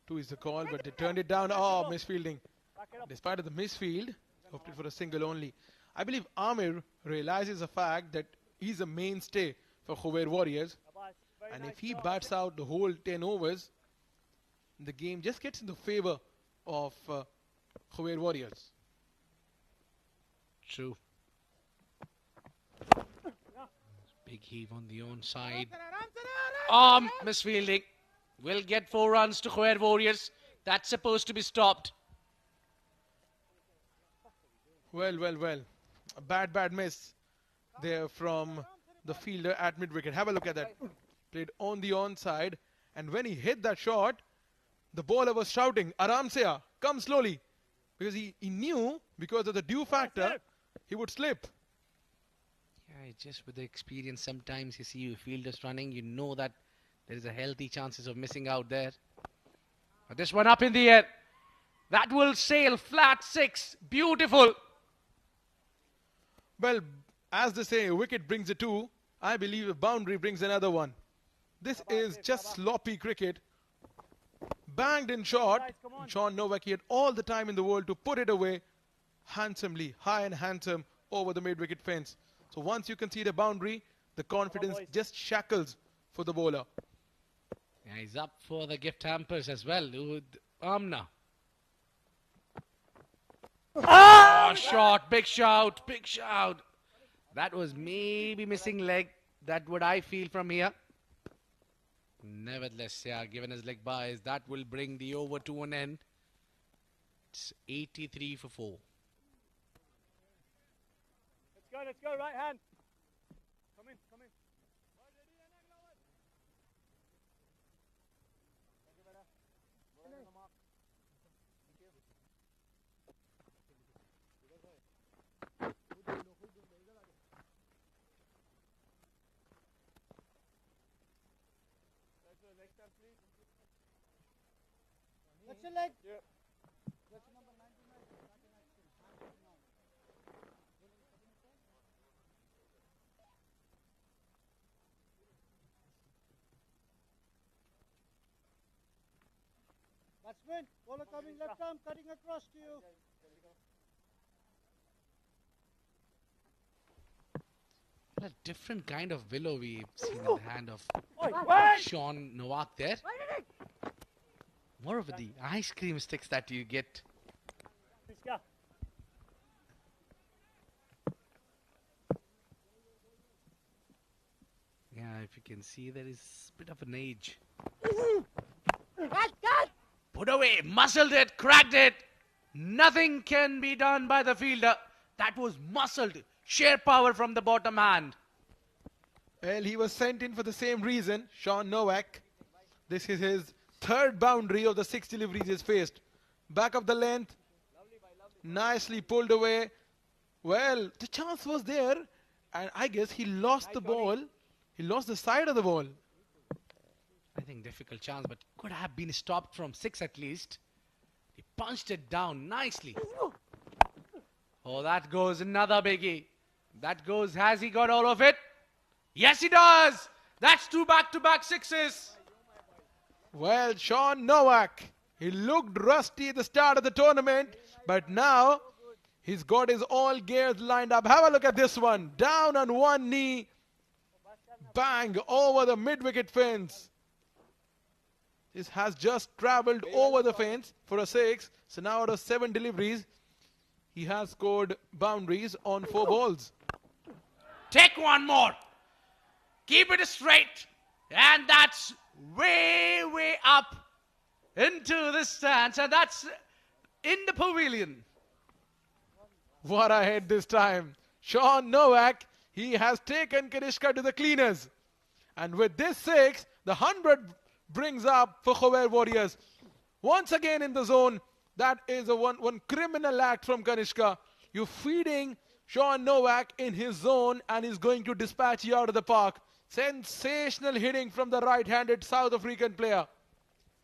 S1: two is the call, but they turned it down. Oh, misfielding. Despite of the misfield, opted for a single only. I believe Amir realizes the fact that he's a mainstay for Khuwair Warriors, and if he bats out the whole 10 overs, the game just gets in the favor of Khuwair Warriors.
S2: True. Big heave on the onside. Misfielding. Will get 4 runs to Khuwair Warriors. That's supposed to be stopped.
S1: Well. A bad miss there from the fielder at mid-wicket. Have a look at that. Played on the onside, and when he hit that shot, the bowler was shouting, "Aram se aa, come slowly," because he knew because of the dew factor he would slip.
S2: Yeah, just with the experience, sometimes you see your fielders running, you know that there is a healthy chances of missing out there. But this one up in the air. That will sail flat 6. Beautiful.
S1: Well, as they say, a wicket brings a 2. I believe a boundary brings another one. This is just sloppy cricket. Banged in shot. Sean Novak, he had all the time in the world to put it away handsomely, high and handsome over the mid-wicket fence. So once you concede a boundary, the confidence just shackles for the bowler.
S2: Yeah, he's up for the gift hampers as well with Amna. Oh, shot, big shout. That was maybe missing leg. That what I feel from here. Nevertheless, yeah, given his leg bias, that will bring the over to an end. It's 83 for 4.
S9: Let's go, right hand. Come in. That's your leg. Yeah. That's number 99. Batsman, bowler coming left arm, cutting across to you.
S2: A different kind of willow we've seen in the hand of Sean Novak there. More of the ice cream sticks that you get. Yeah, if you can see, there is a bit of an age. Put away, muscled it, cracked it. Nothing can be done by the fielder. That was muscled. Sheer power from the bottom hand.
S1: Well, he was sent in for the same reason, Sean Novak. This is his third boundary of the 6 deliveries he's faced. Back of the length. Nicely pulled away. Well, the chance was there, and I guess he lost the ball. He lost the side of the ball.
S2: I think difficult chance, but could have been stopped from 6 at least. He punched it down nicely. Oh, that goes another biggie. That goes, has he got all of it? Yes, he does. That's 2 back-to-back 6s.
S1: Well, Sean Novak, he looked rusty at the start of the tournament, but now he's got his all gears lined up. Have a look at this one. Down on one knee. Bang over the mid-wicket fence. This has just travelled over the fence for a 6. So now out of 7 deliveries, he has scored boundaries on 4 balls.
S2: Take one more. Keep it straight. And that's way up into the stands. And that's in the pavilion.
S1: What a head this time. Sean Novak, he has taken Kanishka to the cleaners. And with this 6, the 100 brings up for Khuwair Warriors. Once again in the zone, that is a one criminal act from Kanishka. You're feeding Sean Novak in his zone and he's going to dispatch you out of the park. Sensational hitting from the right-handed South African player.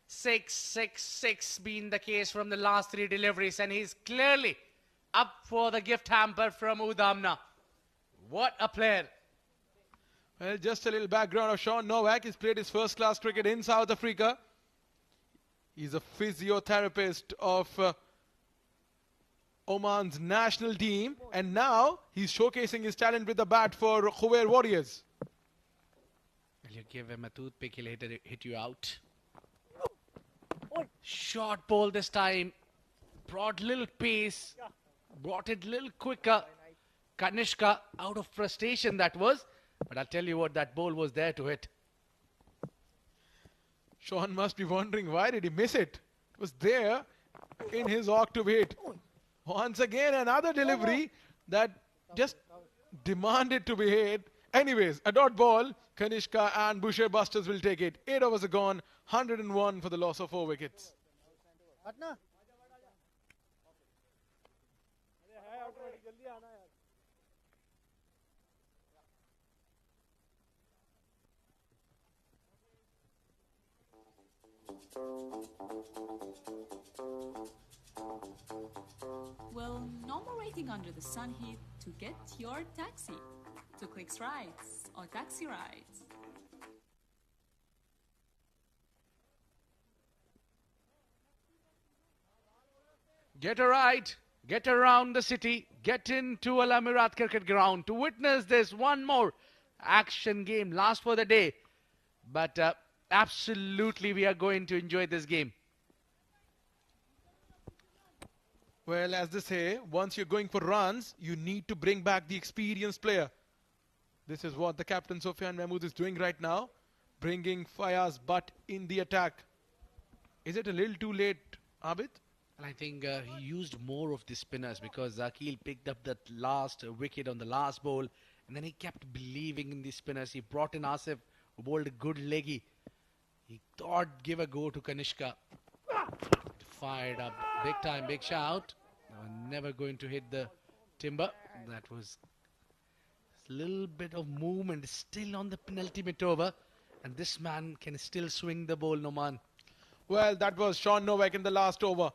S2: 6-6-6 being the case from the last 3 deliveries, and he's clearly up for the gift hamper from Udamna. What a player.
S1: Well, just a little background of Sean Novak. He's played his first-class cricket in South Africa. He's a physiotherapist of Oman's national team, and now he's showcasing his talent with the bat for Khuwair Warriors.
S2: Well, you give him a toothpick, he'll hit you out. Short ball this time. Brought little pace. Brought it little quicker. Kanishka out of frustration that was. But I'll tell you what, that ball was there to hit.
S1: Sean must be wondering why did he miss it. It was there in his arc to hit. Once again another delivery that just demanded to be hit. Anyways, a dot ball. Kanishka and Bousher Busters will take it. 8 overs are gone. 101 for the loss of 4 wickets.
S10: Well, no more waiting under the sun heat to get your taxi to Clicks Rides or Taxi Rides.
S2: Get a ride, get around the city, get into Al Amirat Cricket Ground to witness this one more action game. Last for the day. But absolutely we are going to enjoy this game.
S1: Well, as they say, once you're going for runs, you need to bring back the experienced player. This is what the captain Sofyan Mahmood is doing right now, bringing Fayaz Butt in the attack. Is it a little too late, Abid?
S2: And I think he used more of the spinners because Akil picked up that last wicket on the last ball, and then he kept believing in the spinners. He brought in Asif, who bowled a good leggy. He thought give a go to Kanishka. Fired up, big time, big shout. Never going to hit the timber. That was a little bit of movement still on the penultimate over, and this man can still swing the ball, Noman.
S1: Well, that was Sean Novak in the last over.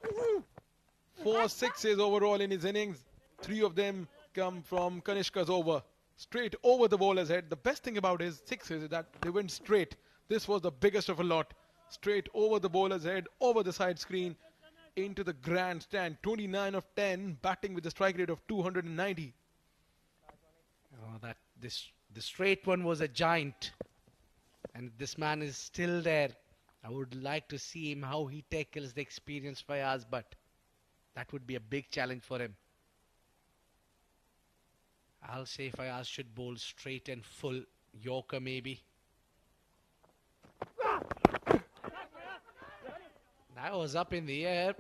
S1: 4 sixes overall in his innings. 3 of them come from Kanishka's over. Straight over the bowler's head. The best thing about his 6s is that they went straight. This was the biggest of a lot. Straight over the bowler's head, over the side screen, into the grandstand. 29 of 10, batting with a strike rate of 290.
S2: Oh, the straight one was a giant. And this man is still there. I would like to see him how he tackles the experienced Fayaz, but that would be a big challenge for him. I'll say Fayaz should bowl straight and full. Yorker maybe. That was up in the air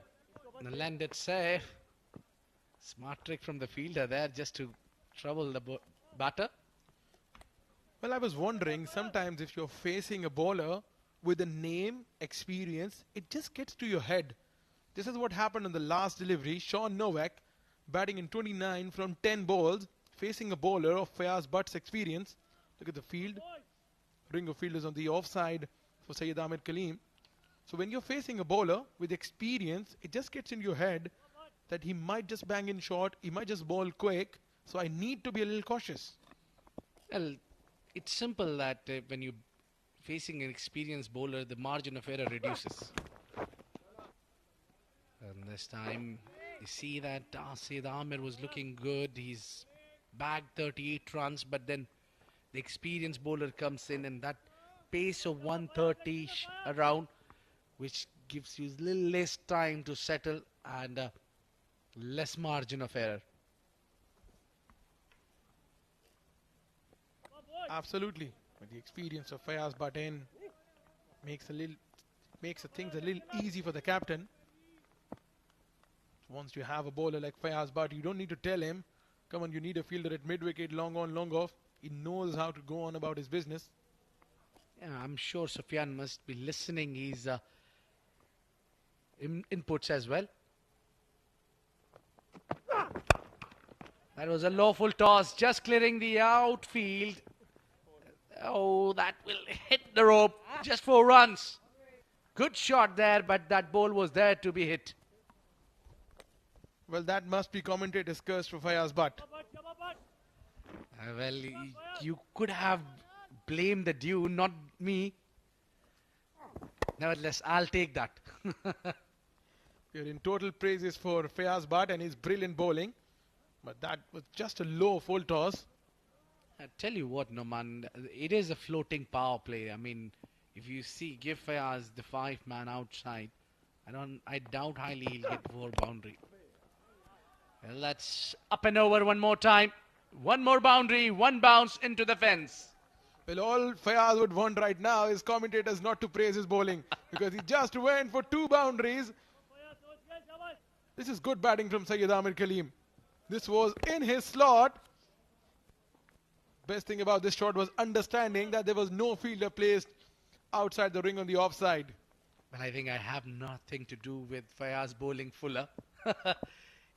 S2: and landed safe. Smart trick from the fielder there just to trouble the batter.
S1: Well, I was wondering, sometimes if you're facing a bowler with a name, experience, it just gets to your head. This is what happened on the last delivery. Sean Novak batting in 29 from 10 balls, facing a bowler of Fayaz Butt's experience. Look at the field. Ring of fielders on the offside for Syed Ahmed Kaleem. So when you're facing a bowler with experience, it just gets in your head that he might just bang in short, he might just bowl quick. So I need to be a little cautious.
S2: Well, it's simple that when you're facing an experienced bowler, the margin of error reduces. And this time, you see that Darsait Amir was looking good. He's bagged 38 runs, but then the experienced bowler comes in, and that pace of 130 around, which gives you a little less time to settle and less margin of error.
S1: Absolutely. With the experience of Fayaz Butt in, makes things a little easy for the captain. Once you have a bowler like Fayaz Bhatt, you don't need to tell him, come on, you need a fielder at mid-wicket, long on, long off. He knows how to go on about his business.
S2: Yeah, I'm sure Sufyan must be listening his inputs as well. That was a lawful toss, just clearing the outfield. Oh, that will hit the rope. Just 4 runs. Good shot there, but that ball was there to be hit.
S1: Well, that must be commentator's curse for Fayaz Bhatt.
S2: Well, you could have blamed the dew, not me. Nevertheless, I'll take that.
S1: You're in total praises for Fayaz Bhatt and his brilliant bowling. But that was just a low full toss.
S2: I tell you what, Noman, it is a floating power play. I mean, if you see, give Fayaz the 5-man outside, I doubt highly he'll get 4 boundary. Well, let's up and over one more time. 1 more boundary, 1 bounce into the fence.
S1: Well, all Fayaz would want right now is commentators not to praise his bowling because he just went for 2 boundaries. This is good batting from Syed Amir Kaleem. This was in his slot. Best thing about this shot was understanding that there was no fielder placed outside the ring on the offside.
S2: Well, I think I have nothing to do with Fayaz bowling fuller.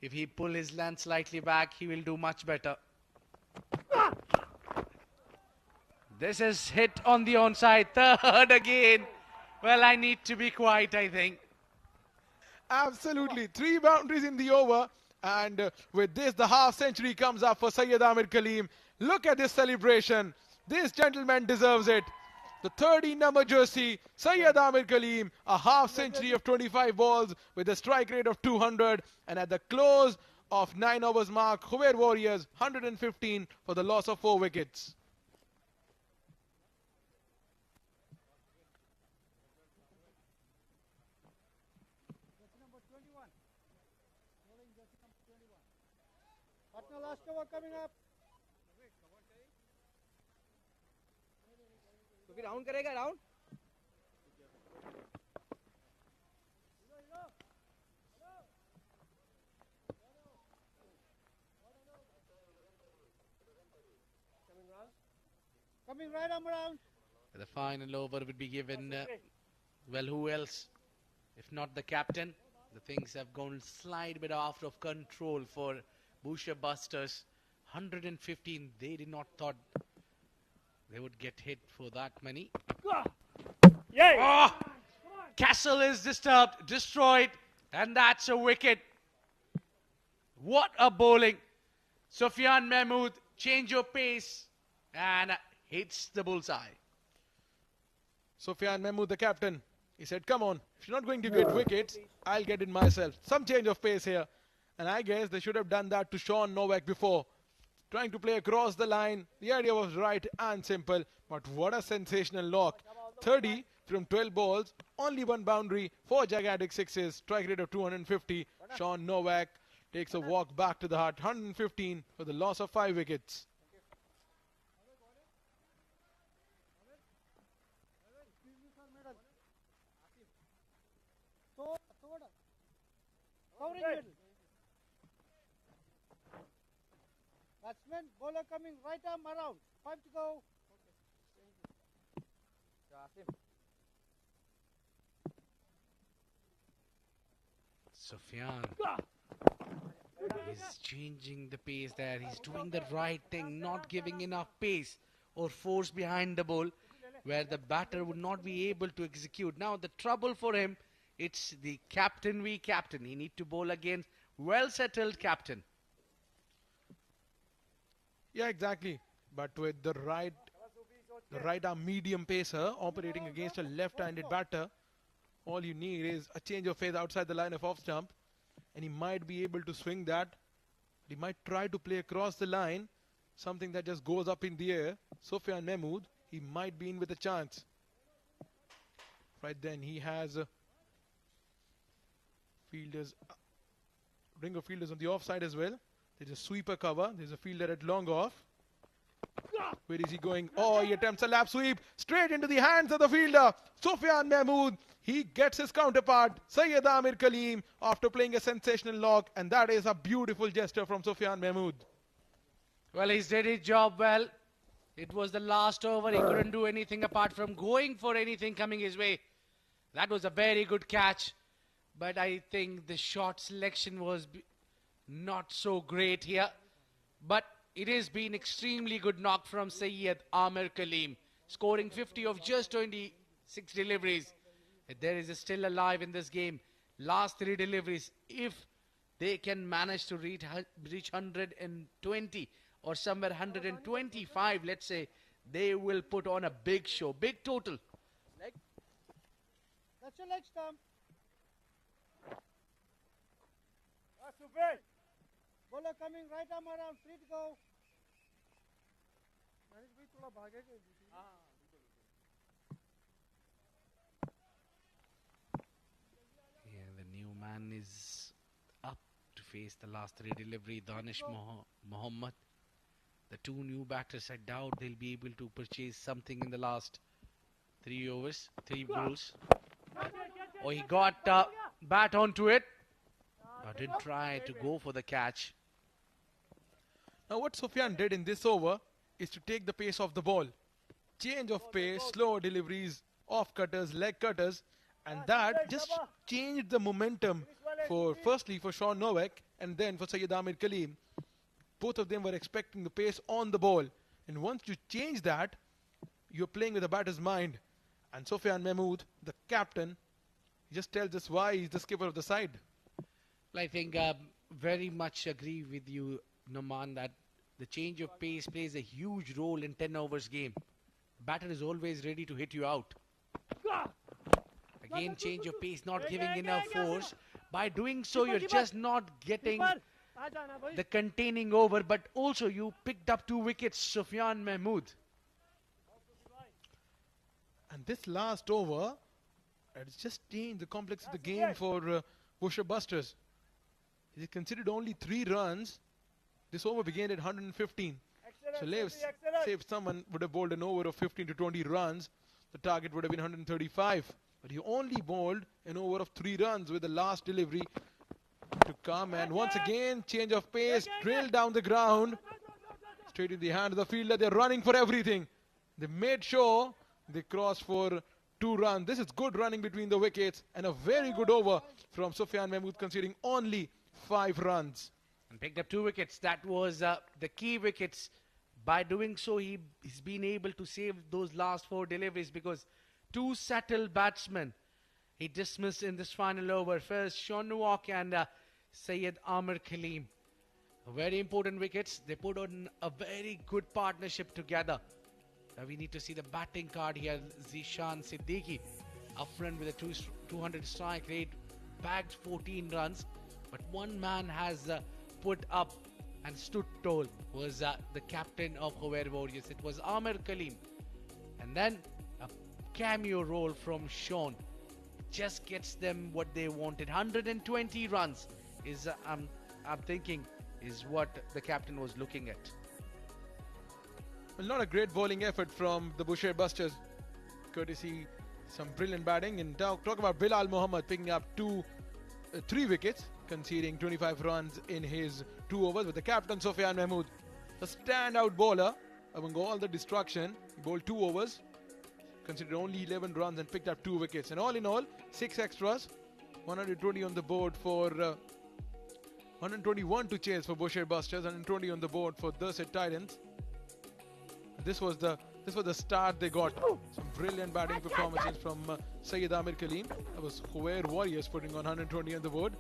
S2: If he pull his length slightly back, he will do much better. This is hit on the onside. 3rd again. Well, I need to be quiet, I think.
S1: Absolutely. 3 boundaries in the over. And with this, the half century comes up for Syed Amir Kaleem. Look at this celebration. This gentleman deserves it. The 30 number jersey, Syed Amir Kaleem, a half century of 25 balls with a strike rate of 200. And at the close of 9 overs mark, Khuwair Warriors 115 for the loss of 4 wickets.
S9: Last over coming up. तो फिर round करेगा round coming right arm around.
S2: The final over would be given, well, who else? If not the captain. The things have gone slight bit out of control for Bousher Busters. 115. They did not thought they would get hit for that many. Oh! Castle is disturbed, destroyed, and that's a wicket. What a bowling. Sufyan Mahmood, change your pace, and hits the bullseye.
S1: Sufyan Mahmood, the captain, he said, come on, if you're not going to get wickets, I'll get it myself. Some change of pace here. And I guess they should have done that to Sean Novak before. Trying to play across the line. The idea was right and simple. But what a sensational lock. 30 from 12 balls. Only 1 boundary. 4 gigantic sixes. Strike rate of 250. Sean Novak takes a walk back to the hut. 115 for the loss of 5 wickets.
S9: Batsman, bowler coming right arm around. 5 to go.
S2: Sufyan. He's changing the pace there. He's doing the right thing, not giving enough pace or force behind the ball where the batter would not be able to execute. Now the trouble for him, it's the captain v captain. He need to bowl against well-settled captain.
S1: Yeah, exactly. But with the right arm medium pacer operating against a left-handed batter, all you need is a change of phase outside the line of off stump, and he might be able to swing that. He might try to play across the line, something that just goes up in the air. Sufyan Mahmood, he might be in with a chance. Right then, he has fielders, ring of fielders on the offside as well. There's a sweeper cover. There's a fielder at long off. Where is he going? Oh, he attempts a lap sweep straight into the hands of the fielder, Sufyan Mahmood. He gets his counterpart, Syed Amir Kaleem, after playing a sensational lock, and that is a beautiful gesture from Sufyan Mahmood.
S2: Well, he's did his job well. It was the last over. He couldn't do anything apart from going for anything coming his way. That was a very good catch. But I think the shot selection was not so great here. But it has been extremely good knock from Syed Amir Kaleem, scoring 50 of just 26 deliveries. There is still alive in this game. Last 3 deliveries, if they can manage to reach 120 or somewhere 125, let's say, they will put on a big show, big total.
S9: That's your leg stump. That's too big. Bowler coming, right arm around, free to go.
S2: Yeah, the new man is up to face the last 3 delivery, Danish Mohammed. The 2 new batters, I doubt they'll be able to purchase something in the last 3 overs, 3 balls. Oh, he got bat onto it. Didn't try to go for the catch.
S1: Now what Sufyan did in this over is to take the pace off the ball. Change of pace, slower deliveries, off cutters, leg cutters, and that just changed the momentum firstly for Sean Novak and then for Syed Amir Kaleem. Both of them were expecting the pace on the ball, and once you change that, you're playing with the batter's mind. And Sufyan Mahmood, the captain, just tells us why he's the skipper of the side.
S2: Well, I think very much agree with you, Noman, that the change of pace plays a huge role in 10 overs game. Batter is always ready to hit you out. Again, change of pace, not giving enough force. By doing so, you're just not getting the containing over, but also you picked up 2 wickets, Sufyan Mahmood.
S1: And this last over, it's just changed the complex of the game for Bousher Busters. He considered only 3 runs. This over began at 115. So say if someone would have bowled an over of 15 to 20 runs, the target would have been 135. But he only bowled an over of 3 runs with the last delivery to come. And once again, change of pace, drilled down the ground, straight in the hand of the fielder. They're running for everything. They made sure they crossed for 2 runs. This is good running between the wickets and a very good over from Sufyan Mahmood, conceding only 5 runs.
S2: And picked up 2 wickets. That was the key wickets. By doing so, he's been able to save those last 4 deliveries because 2 settled batsmen he dismissed in this final over. First, Sean Novak and Syed Amir Kaleem. Very important wickets. They put on a very good partnership together. Now we need to see the batting card here. Zishan Siddiqui up front with a 200 strike rate, bagged 14 runs. But one man has put up and stood tall, was the captain of Khuwair Warriors. It was Amir Kaleem. And then a cameo role from Sean. Just gets them what they wanted. 120 runs is, I'm thinking, is what the captain was looking at.
S1: Well, not a great bowling effort from the Bousher Busters. Courtesy some brilliant batting. And talk about Bilal Mohammed picking up 3 wickets, conceding 25 runs in his 2 overs with the captain Sufyan Mahmood. A standout bowler among all the destruction. He bowled 2 overs, considered only 11 runs and picked up 2 wickets. And all in all, 6 extras, 120 on the board for 121 to chase for Bousher Busters, 120 on the board for Darsait Titans. This was the start they got. Some brilliant batting performances from Syed Amir Kaleem. That was Khuwair Warriors putting on 120 on the board.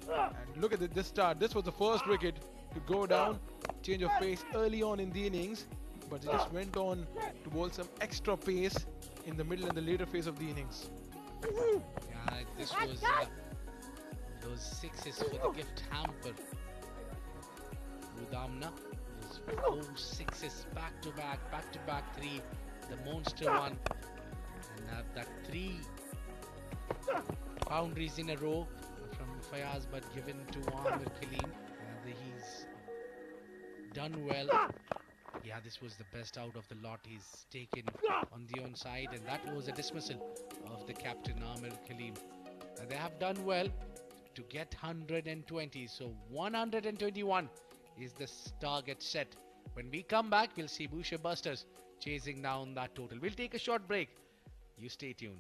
S1: And look at this start. This was the first wicket to go down. Change of pace early on in the innings, but they just went on to bowl some extra pace in the middle and the later phase of the innings.
S2: Yeah, this was those 6s for the gift hamper. Rudamna. 4 6s back to back 3, the monster one, and that 3 boundaries in a row from Fayaz, but given to Amir Kaleem. He's done well. Yeah, this was the best out of the lot he's taken on the onside, and that was a dismissal of the captain Amir Khalim. And they have done well to get 120, so 121 is the target set. When we come back, we'll see Bousher Busters chasing down that total. We'll take a short break. You stay tuned.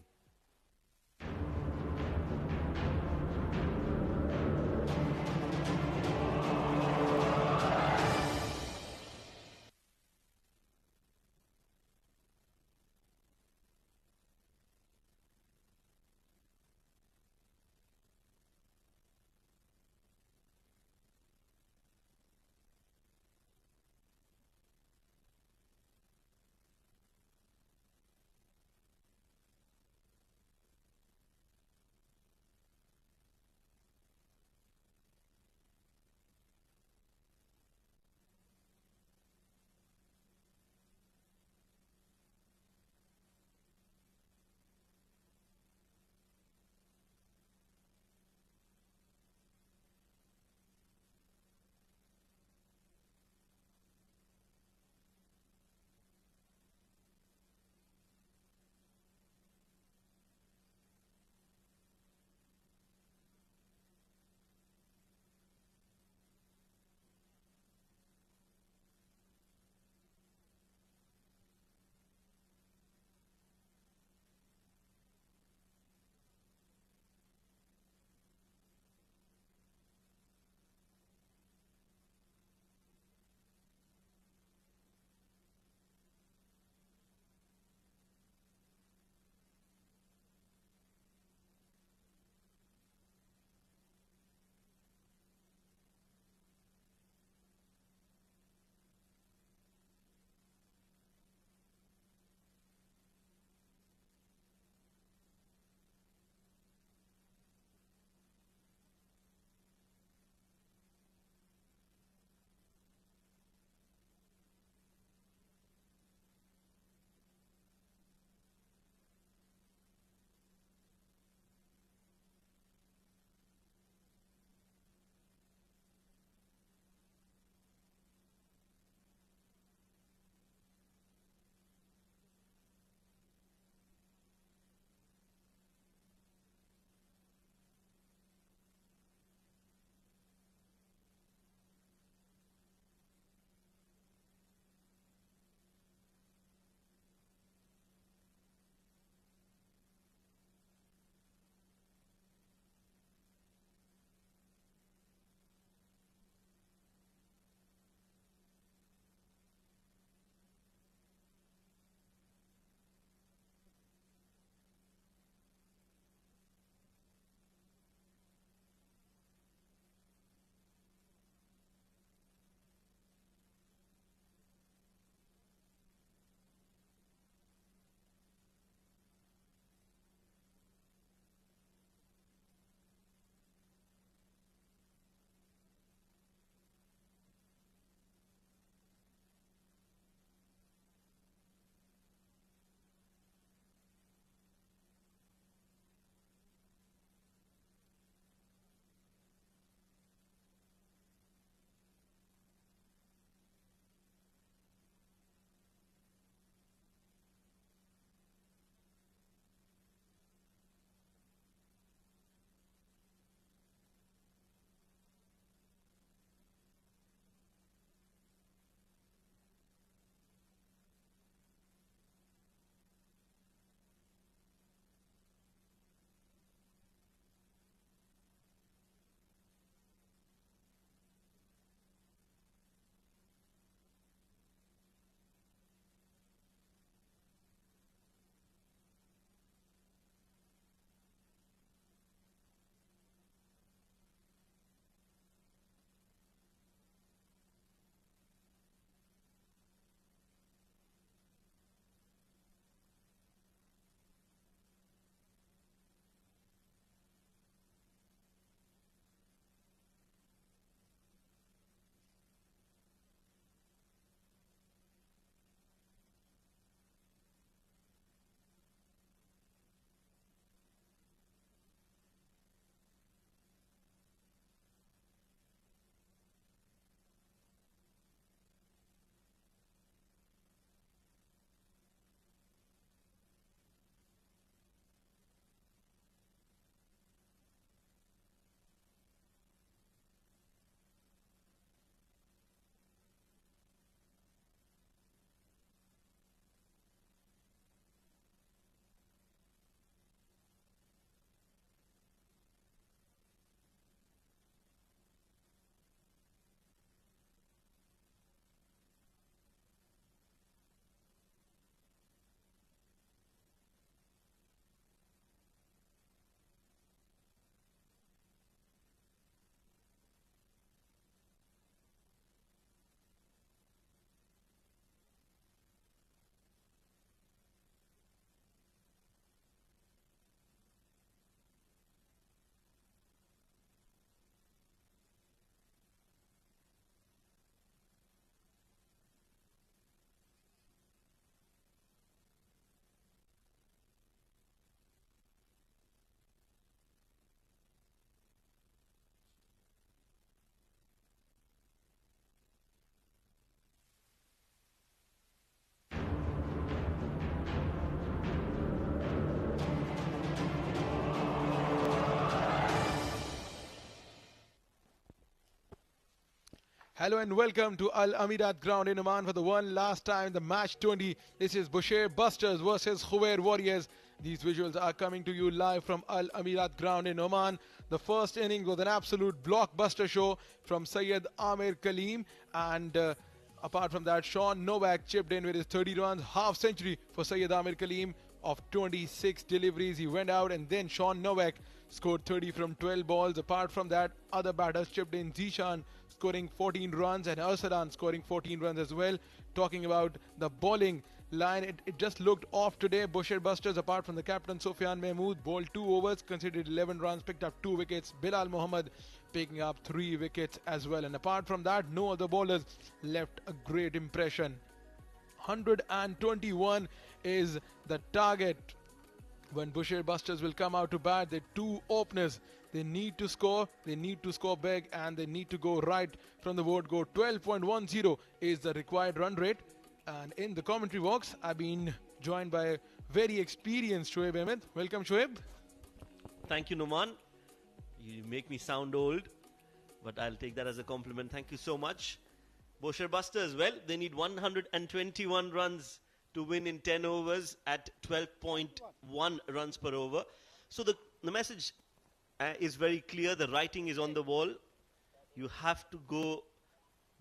S1: Hello and welcome to Al Amirat ground in Oman for the one last time, the match 20. This is Bousher Busters versus Khuwair Warriors. These visuals are coming to you live from Al Amirat ground in Oman. The first inning was an absolute blockbuster show from Syed Amir Kaleem, and apart from that, Sean Novak chipped in with his 30 runs, half century for Syed Amir Kaleem of 26 deliveries. He went out, and then Sean Novak scored 30 from 12 balls. Apart from that, other batters chipped in. Zishan scoring 14 runs and Arsalan scoring 14 runs as well. Talking about the bowling line, it just looked off today. Bousher Busters, apart from the captain Sufyan Mahmood, bowled 2 overs, conceded 11 runs, picked up 2 wickets. Bilal Muhammad picking up 3 wickets as well. And apart from that, no other bowlers left a great impression. 121 is the target when Bousher Busters will come out to bat. The 2 openers, they need to score big, and they need to go right from the word go. 12.10 is the required run rate. And in the commentary box, I've been joined by very experienced Shoaib Ahmed. Welcome, Shoaib.
S8: Thank you, Numan. You make me sound old, but I'll take that as a compliment. Thank you so much. Bousher Busters, well, they need 121 runs to win in 10 overs at 12.1 runs per over. So the message is very clear. The writing is on the wall. You have to go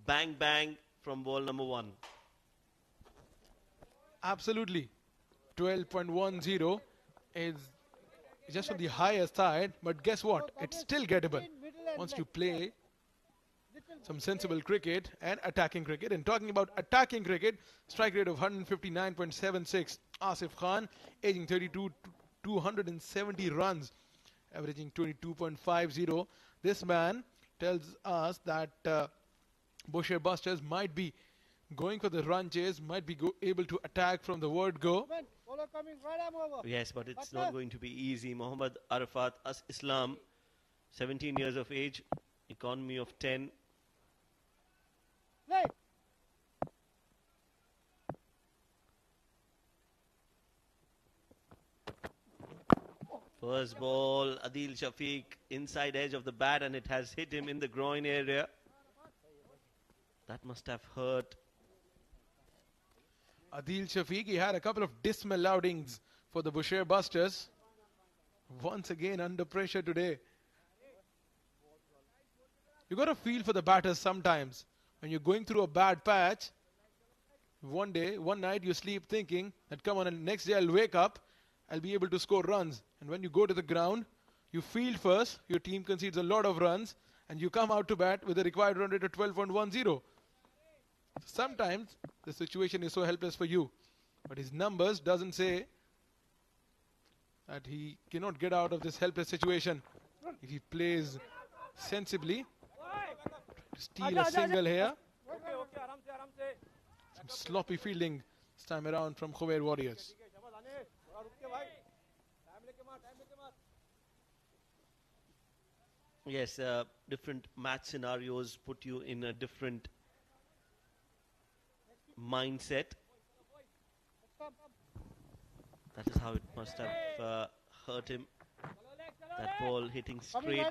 S8: bang bang from ball number 1.
S1: Absolutely. 12.10 is just on the higher side, but guess what? It's still gettable once you play some sensible cricket and attacking cricket. And talking about attacking cricket, strike rate of 159.76. Asif Khan, aging 32, 270 runs, averaging 22.50. This man tells us that Bousher Busters might be going for the run chase, might be able to attack from the word go.
S8: Yes, but it's not going to be easy. Mohammad Arafat Islam, 17 years of age, economy of 10. First ball, Adil Shafiq, inside edge of the bat, and it has hit him in the groin area. That must have hurt.
S1: Adil Shafiq, he had a couple of dismal outings for the Bousher Busters. Once again under pressure today. You got to feel for the batters sometimes. When you're going through a bad patch, one night you sleep thinking that come on, and next day I'll wake up, I'll be able to score runs. And when you go to the ground, you field first, your team concedes a lot of runs, and you come out to bat with a required run rate of 12.10. Sometimes the situation is so helpless for you, but his numbers doesn't say that he cannot get out of this helpless situation if he plays sensibly. Steal a single here. Some sloppy fielding this time around from Khuwair Warriors.
S8: Yes, different match scenarios put you in a different mindset. That is how it must have hurt him. That ball hitting straight.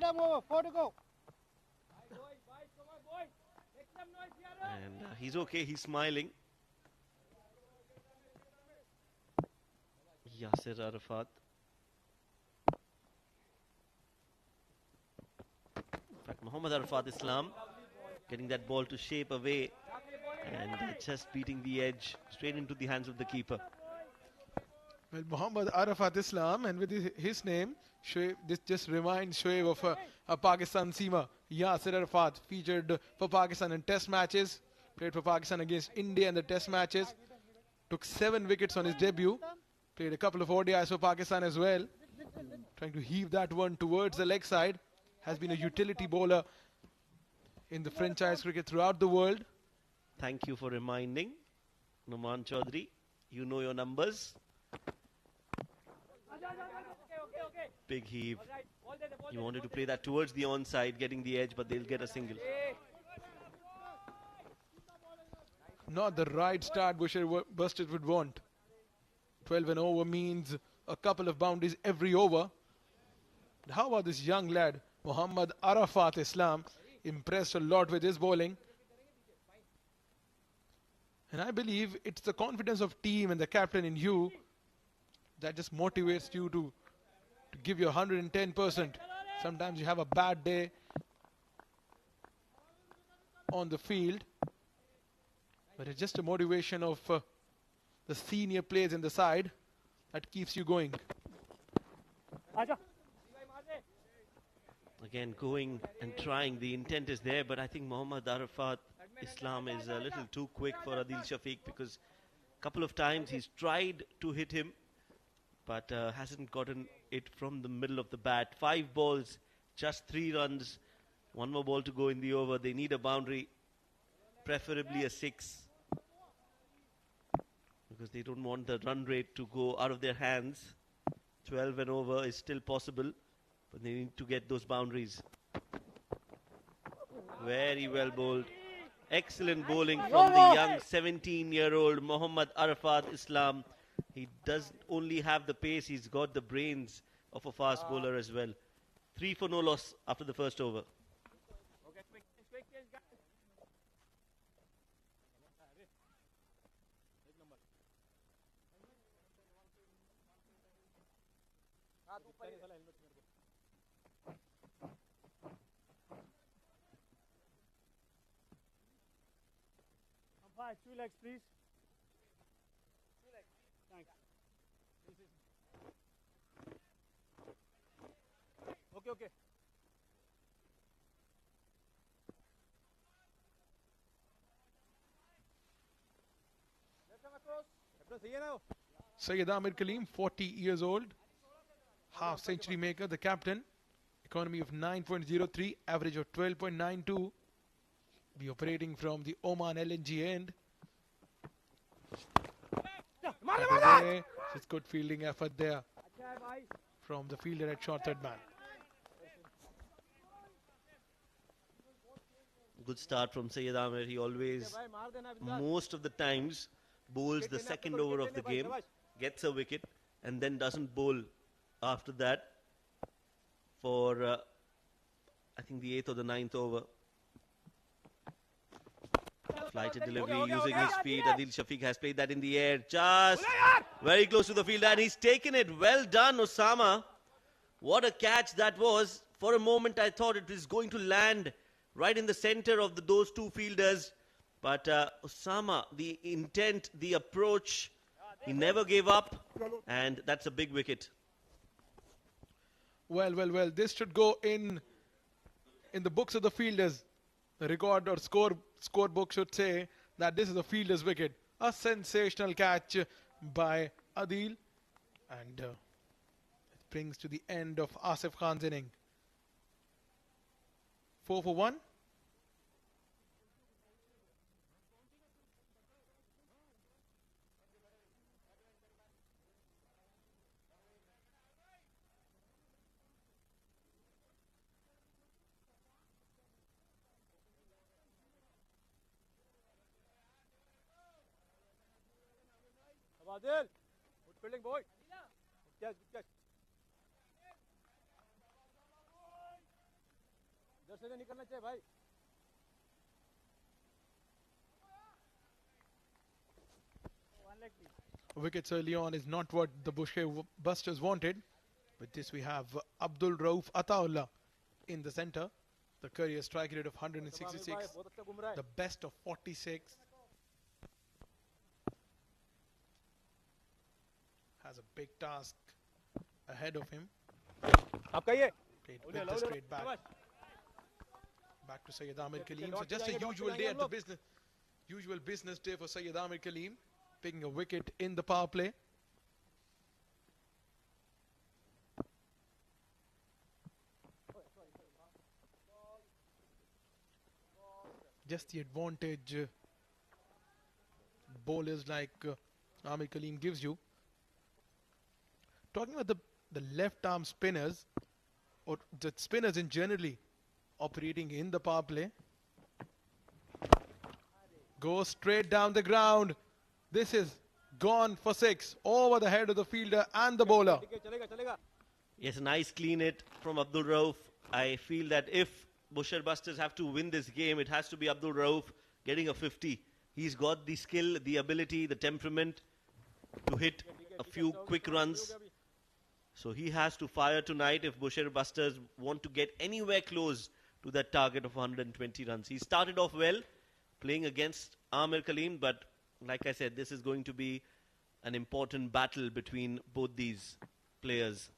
S8: And he's okay, he's smiling. Yasir Arafat. In fact, Mohammad Arafat Islam getting that ball to shape away and just beating the edge straight into the hands of the keeper.
S1: Well, Mohammad Arafat Islam, and with his name, Shoaib, this just reminds Shoaib of a Pakistan seamer. Yasir Arafat featured for Pakistan in test matches, played for Pakistan against India in the test matches, took 7 wickets on his debut, played a couple of ODIs for Pakistan as well, trying to heave that one towards the leg side, has been a utility bowler in the franchise cricket throughout the world.
S8: Thank you for reminding, Numan Chaudhary. You know your numbers. Big heave. He wanted to play that towards the onside, getting the edge, but they'll get a single.
S1: Not the right start Bousher Busters would want. 12 and over means a couple of boundaries every over. How about this young lad, Mohammad Arafat Islam? Impressed a lot with his bowling. And I believe it's the confidence of team and the captain in you that just motivates you to give your 110%. Sometimes you have a bad day on the field, but it's just a motivation of the senior players in the side that keeps you going.
S8: Again, going and trying. The intent is there, but I think Mohammad Arafat Islam is a little too quick for Adil Shafiq, because a couple of times he's tried to hit him, but hasn't gotten it from the middle of the bat. 5 balls, just 3 runs. 1 more ball to go in the over. They need a boundary, preferably a 6, because they don't want the run rate to go out of their hands. 12 and over is still possible, but they need to get those boundaries. Very well bowled. Excellent bowling from the young 17-year-old Mohammad Arafat Islam. He doesn't only have the pace, he's got the brains of a fast bowler as well. 3 for no loss after the first over.
S9: Umpire, 2 legs, please. 2 legs. Thanks. Okay, okay.
S1: Sayyid Amir Kaleem, 40 years old, half century maker, the captain. Economy of 9.03, average of 12.92. Be operating from the Oman LNG end. It's good fielding effort there from the fielder at short third man.
S8: Good start from Sayyid Amir. He always, most of the times, bowls the second over of the game, gets a wicket, and then doesn't bowl after that for, I think, the 8th or the 9th over. Flighted delivery using his feet. Adil Shafiq has played that in the air, just very close to the fielder, and he's taken it. Well done, Osama. What a catch that was. For a moment, I thought it was going to land right in the center of those 2 fielders. But Osama, the intent, the approach, he never gave up, and that's a big wicket.
S1: Well. This should go in the books of the fielders. The record or scorebook should say that this is a fielder's wicket. A sensational catch by Adil, and it brings to the end of Asif Khan's inning. 4 for 1.
S9: Adil, good fielding, boy. Good catch. इधर से निकलना चाहिए भाई.
S1: Wickets early on is not what the Bousher Busters wanted. With this we have Abdul Rauf Ataullah in the center. The career strike rate of 166. The best of 46. Has a big task ahead of him. Played with the straight back. Back to Sayyid Amir Kaleem. So just a usual day at the usual business day for Sayyid Amir Kaleem. Picking a wicket in the power play. Just the advantage bowlers like Amir Kaleem gives you. Talking about the left arm spinners, or the spinners in generally operating in the power play. Go straight down the ground. This is gone for 6 over the head of the fielder and the bowler.
S8: Yes, a nice clean hit from Abdul Rauf. I feel that if Bousher Busters have to win this game, it has to be Abdul Rauf getting a 50. He's got the skill, the ability, the temperament to hit a few quick runs. So he has to fire tonight if Bousher Busters want to get anywhere close to that target of 120 runs. He started off well playing against Amir Kaleem, but like I said, this is going to be an important battle between both these players.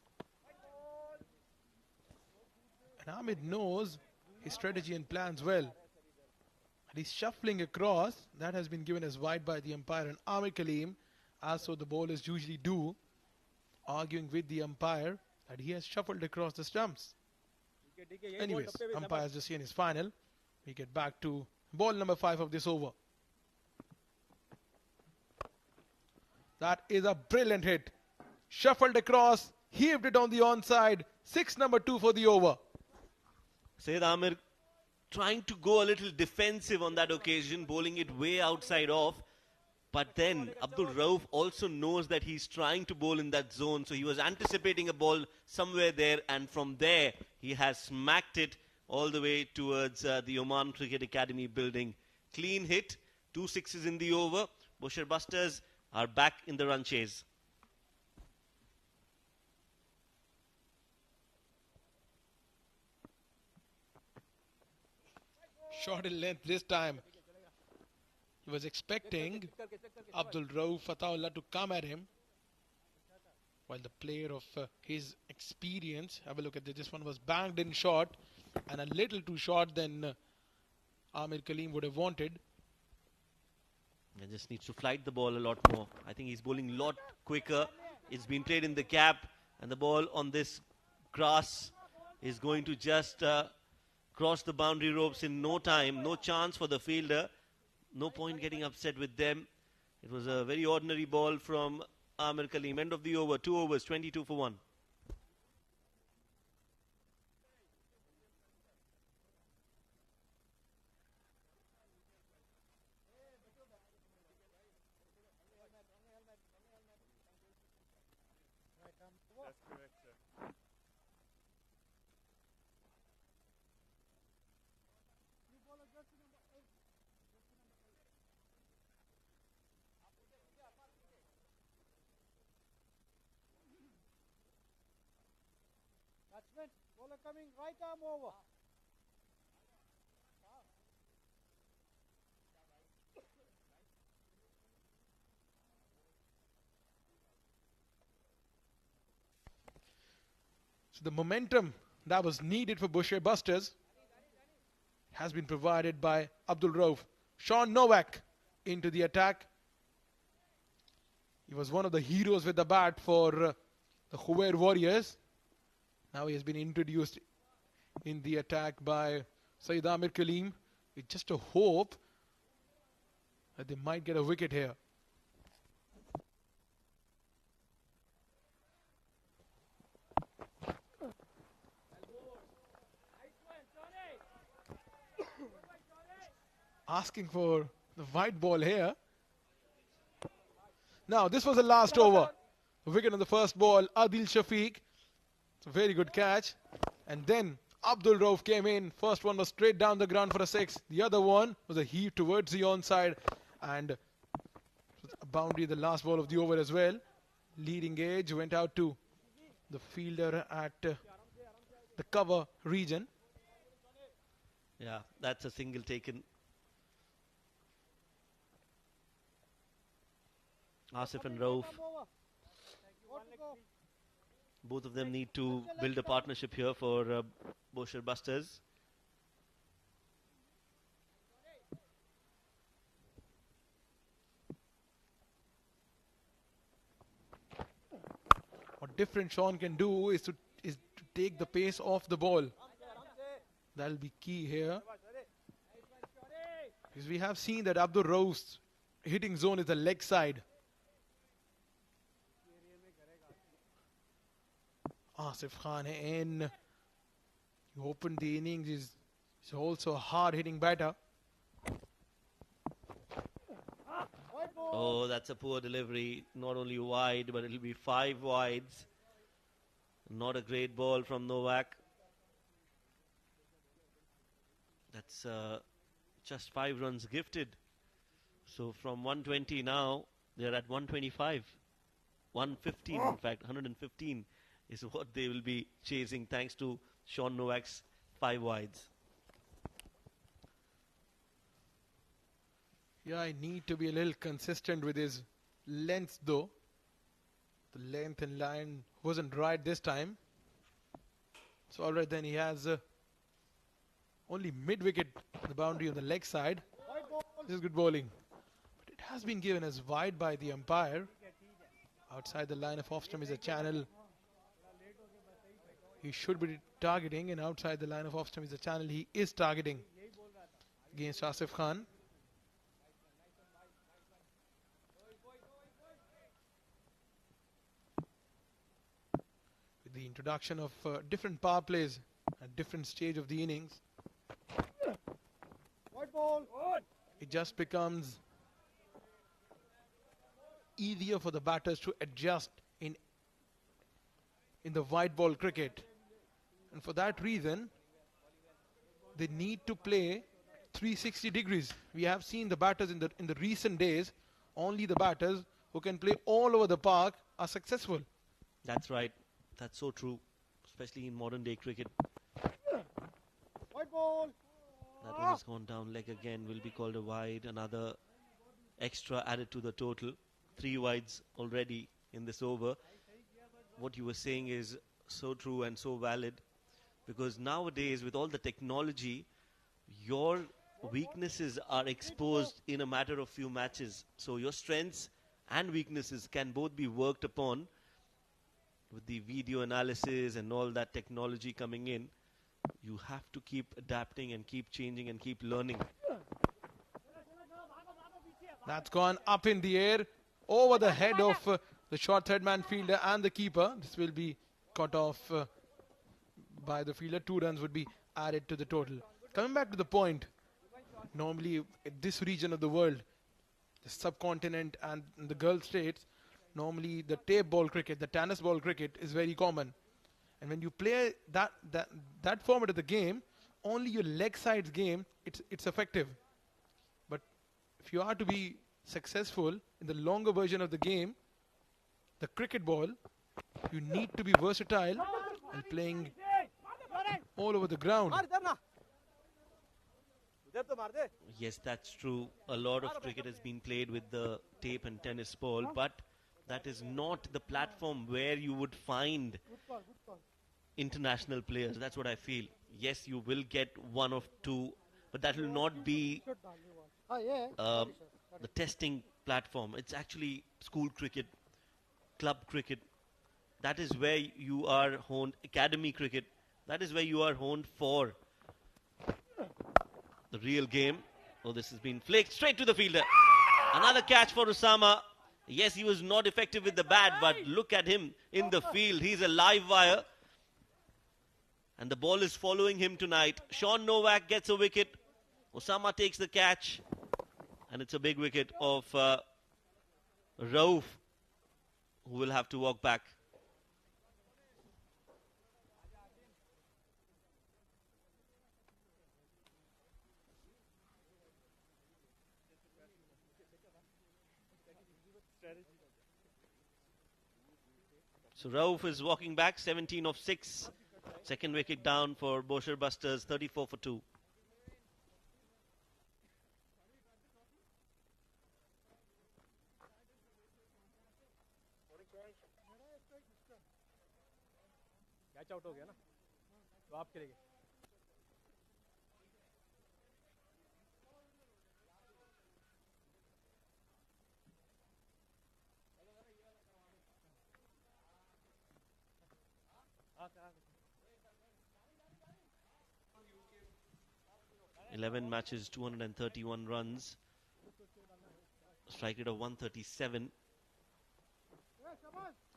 S1: And Ahmed knows his strategy and plans well. And he's shuffling across. That has been given as wide by the umpire and Amir Kaleem, as so the bowlers usually do, arguing with the umpire that he has shuffled across the stumps. Anyways, umpire's just seen his final. We get back to ball number 5 of this over. That is a brilliant hit. Shuffled across, heaved it on the onside. 6 number 2 for the over.
S8: Syed Amir trying to go a little defensive on that occasion, bowling it way outside off. But then Abdul Rauf also knows that he's trying to bowl in that zone. So he was anticipating a ball somewhere there. And from there, he has smacked it all the way towards the Oman Cricket Academy building. Clean hit, 2 sixes in the over. Bousher Busters are back in the run chase.
S1: Short in length this time. He was expecting Abdul Rauf Fatahullah to come at him, while the player of his experience, have a look at this, this one was banged in short and a little too short than Amir Kaleem would have wanted.
S8: He just needs to flight the ball a lot more. I think he's bowling a lot quicker. It's been played in the gap, and the ball on this grass is going to just cross the boundary ropes in no time. No chance for the fielder. No point getting upset with them. It was a very ordinary ball from Amir Kaleem. End of the over, 2 overs, 22 for 1.
S9: Batsman, bowler coming, right arm over.
S1: So the momentum that was needed for Bousher Busters has been provided by Abdul Rauf. Sean Novak into the attack. He was one of the heroes with the bat for the Khuwair Warriors. Now he has been introduced in the attack by Syed Amir Kaleem, with just a hope that they might get a wicket here. Asking for the white ball here. Now this was the last over. A wicket on the first ball, Adil Shafiq. It's a very good catch. And then Abdul Rauf came in. First one was straight down the ground for a 6. The other one was a heave towards the onside. And a boundary, the last ball of the over as well. Leading edge went out to the fielder at the cover region.
S8: Yeah, that's a single taken. Asif and Rauf, both of them need to build a partnership here for Bousher Busters.
S1: What different Sean can do is to take the pace off the ball. That'll be key here. Because we have seen that Abdul Rauf's hitting zone is the leg side. Asif Khan in. He opened the innings. He's also a hard-hitting batter.
S8: Oh, that's a poor delivery. Not only wide, but it'll be 5 wides. Not a great ball from Novak. That's just 5 runs gifted So from 120 now, they're at 125. 115, in fact, 115 is what they will be chasing thanks to Sean Novak's 5 wides.
S1: Yeah, I need to be a little consistent with his length though. The length and line wasn't right this time. So alright, then he has only mid-wicket, the boundary on the leg side. This is good bowling. But it has been given as wide by the umpire. Outside the line of off-stump is a channel he should be targeting, and outside the line of off-stump is a channel he is targeting against Asif Khan. With the introduction of different power plays at different stage of the innings, it just becomes easier for the batters to adjust in the white ball cricket, and for that reason they need to play 360 degrees. We have seen the batters in the recent days, only the batters who can play all over the park are successful.
S8: That's right. That's so true, especially in modern day cricket.
S9: White ball.
S8: That one has gone down leg again, will be called a wide. Another extra added to the total. 3 wides already in this over. What you were saying is so true and so valid, because nowadays with all the technology, your weaknesses are exposed in a matter of few matches. So your strengths and weaknesses can both be worked upon with the video analysis and all that technology coming in. You have to keep adapting and keep changing and keep learning.
S1: That's gone up in the air over the head of the short third man fielder and the keeper. This will be cut off by the fielder. 2 runs would be added to the total. Coming back to the point, normally in this region of the world, the subcontinent and the Gulf states, normally the tape ball cricket, the tennis ball cricket is very common. And when you play that format of the game, only your leg sides game, it's effective. But if you are to be successful in the longer version of the game, the cricket ball, you need to be versatile and playing all over the ground.
S8: Yes, that's true. A lot of cricket has been played with the tape and tennis ball, but that is not the platform where you would find international players. That's what I feel. Yes, you will get 1 or 2, but that will not be the testing platform. It's actually school cricket, club cricket. That is where you are honed. Academy cricket. That is where you are honed for the real game. Oh, this has been flicked straight to the fielder. Another catch for Usama. Yes, he was not effective with the bat, but look at him in the field. He's a live wire. And the ball is following him tonight. Sean Novak gets a wicket. Usama takes the catch. And it's a big wicket of Rauf, who will have to walk back. So Rauf is walking back, 17 of 6. Second wicket down for Bousher Busters, 34 for 2.
S9: Catch out हो गया ना, तो आप करेंगे. हाँ
S8: 11 matches, 231 runs. Strike rate of 137.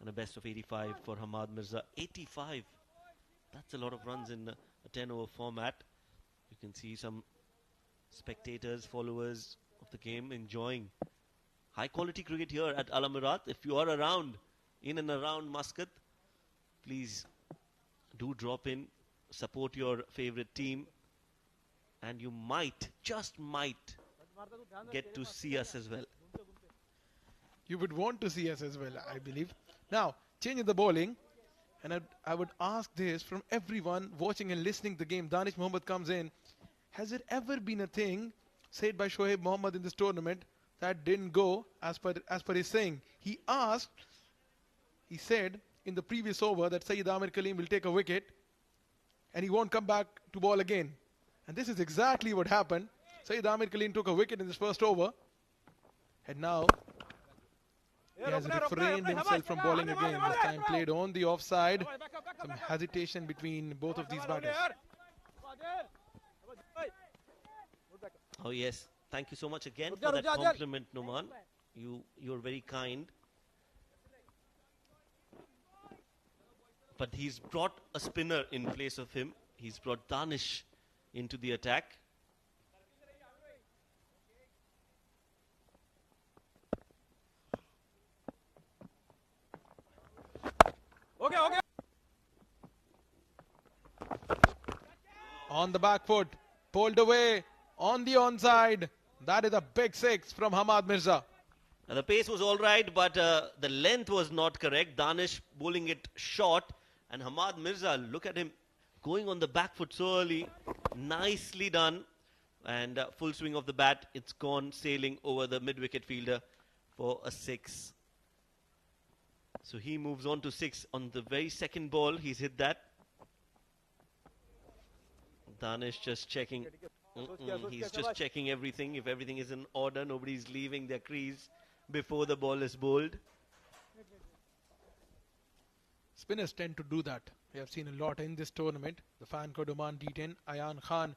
S8: And a best of 85 for Hamad Mirza. 85. That's a lot of runs in a 10-over format. You can see some spectators, followers of the game enjoying high-quality cricket here at Al Amirat. If you are around, in and around Muscat, please do drop in, support your favorite team, and you might, just might, get to see us as well.
S1: You would want to see us as well, I believe. Now, changing the bowling. And I would ask this from everyone watching and listening to the game. Danish Mohammed comes in. Has it ever been a thing said by Shoaib Mohammed in this tournament that didn't go as per his saying? He said in the previous over that Saeed Amir Kaleem will take a wicket and he won't come back to ball again. And this is exactly what happened. Saeed Amir Kaleem took a wicket in this first over. And now he has refrained himself from bowling again. This time played on the offside. Some hesitation between both of these batters.
S8: Oh yes, thank you so much again for that compliment, Numan. You're very kind. But he's brought a spinner in place of him. He's brought Danish into the attack.
S9: Okay.
S1: On the back foot, pulled away, on the onside. That is a big six from Hamad Mirza.
S8: Now the pace was all right, but the length was not correct. Danish bowling it short, and Hamad Mirza, look at him going on the back foot so early. Nicely done, and full swing of the bat. It's gone sailing over the mid-wicket fielder for a six. So he moves on to 6 on the very second ball. He's hit that. Danish just checking. He's just checking everything. If everything is in order, nobody's leaving their crease before the ball is bowled.
S1: Spinners tend to do that. We have seen a lot in this tournament. The fan called Oman D10, Ayan Khan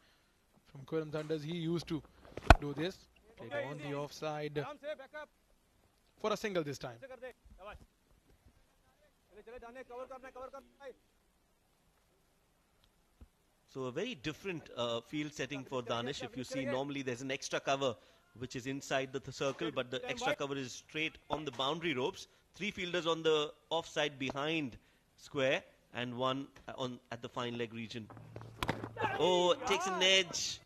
S1: from Qurum Thunders, he used to do this. Played on the offside for a single this time.
S8: So a very different field setting for Danish. If you see, normally there's an extra cover which is inside the circle, but the extra cover is straight on the boundary ropes. 3 fielders on the offside behind square and 1 at the fine leg region. Oh, it takes an edge.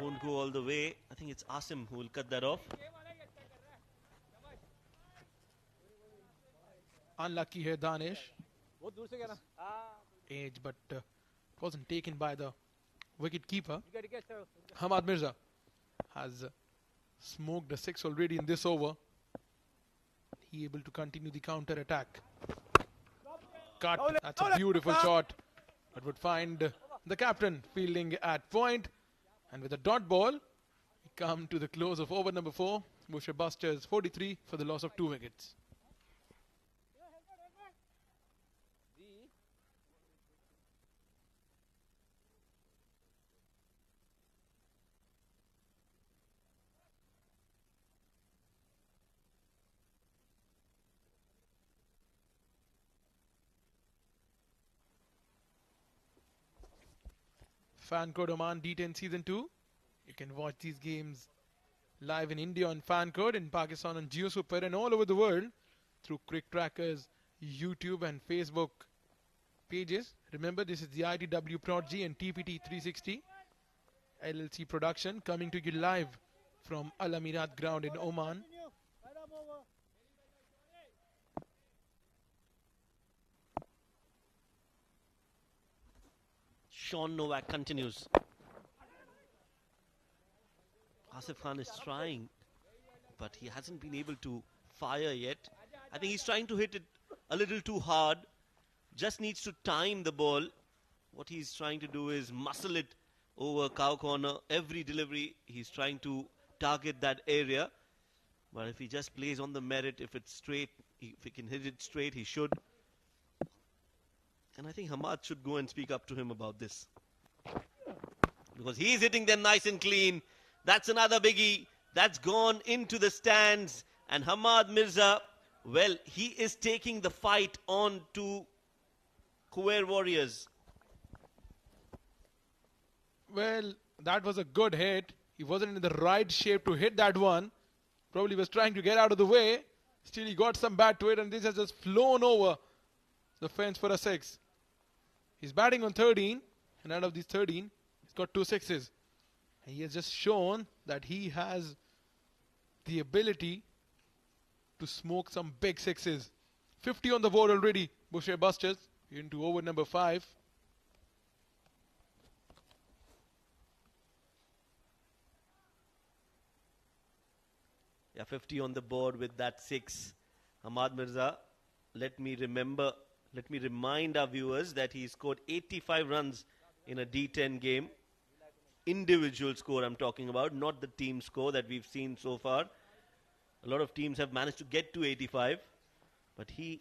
S8: Won't go all the way. I think it's Asim who will cut that off.
S1: Unlucky here, Danish. Edge, but wasn't taken by the wicket keeper. Hamad Mirza has smoked a 6 already in this over. He able to continue the counter attack. Cut. That's a beautiful shot. But would find the captain fielding at point. And with a dot ball, we come to the close of over number 4. Bousher Busters 43 for the loss of 2 wickets. Fan Code Oman D10 Season 2. You can watch these games live in India on Fan Code, in Pakistan on Jio Super, and all over the world through CricTracker's YouTube and Facebook pages. Remember, this is the ITW Prodigy and TPT 360 LLC production coming to you live from Al Amirat ground in Oman.
S8: Sean Novak continues. Asif Khan is trying, but he hasn't been able to fire yet. I think he's trying to hit it a little too hard. Just needs to time the ball. What he's trying to do is muscle it over cow corner. Every delivery, he's trying to target that area. But if he just plays on the merit, if it's straight, if he can hit it straight, he should. And I think Hamad should go and speak up to him about this. Because he's hitting them nice and clean. That's another biggie. That's gone into the stands. And Hamad Mirza, well, he is taking the fight on to Khuwair Warriors.
S1: Well, that was a good hit. He wasn't in the right shape to hit that one. Probably was trying to get out of the way. Still, he got some bat to it, and this has just flown over the fence for a 6. He's batting on 13, and out of these 13, he's got 2 sixes. He has just shown that he has the ability to smoke some big sixes. 50 on the board already. Bousher Busters into over number 5.
S8: Yeah, 50 on the board with that 6. Hamad Mirza, let me remind our viewers that he scored 85 runs in a D10 game. Individual score I'm talking about, not the team score that we've seen so far. A lot of teams have managed to get to 85, but he,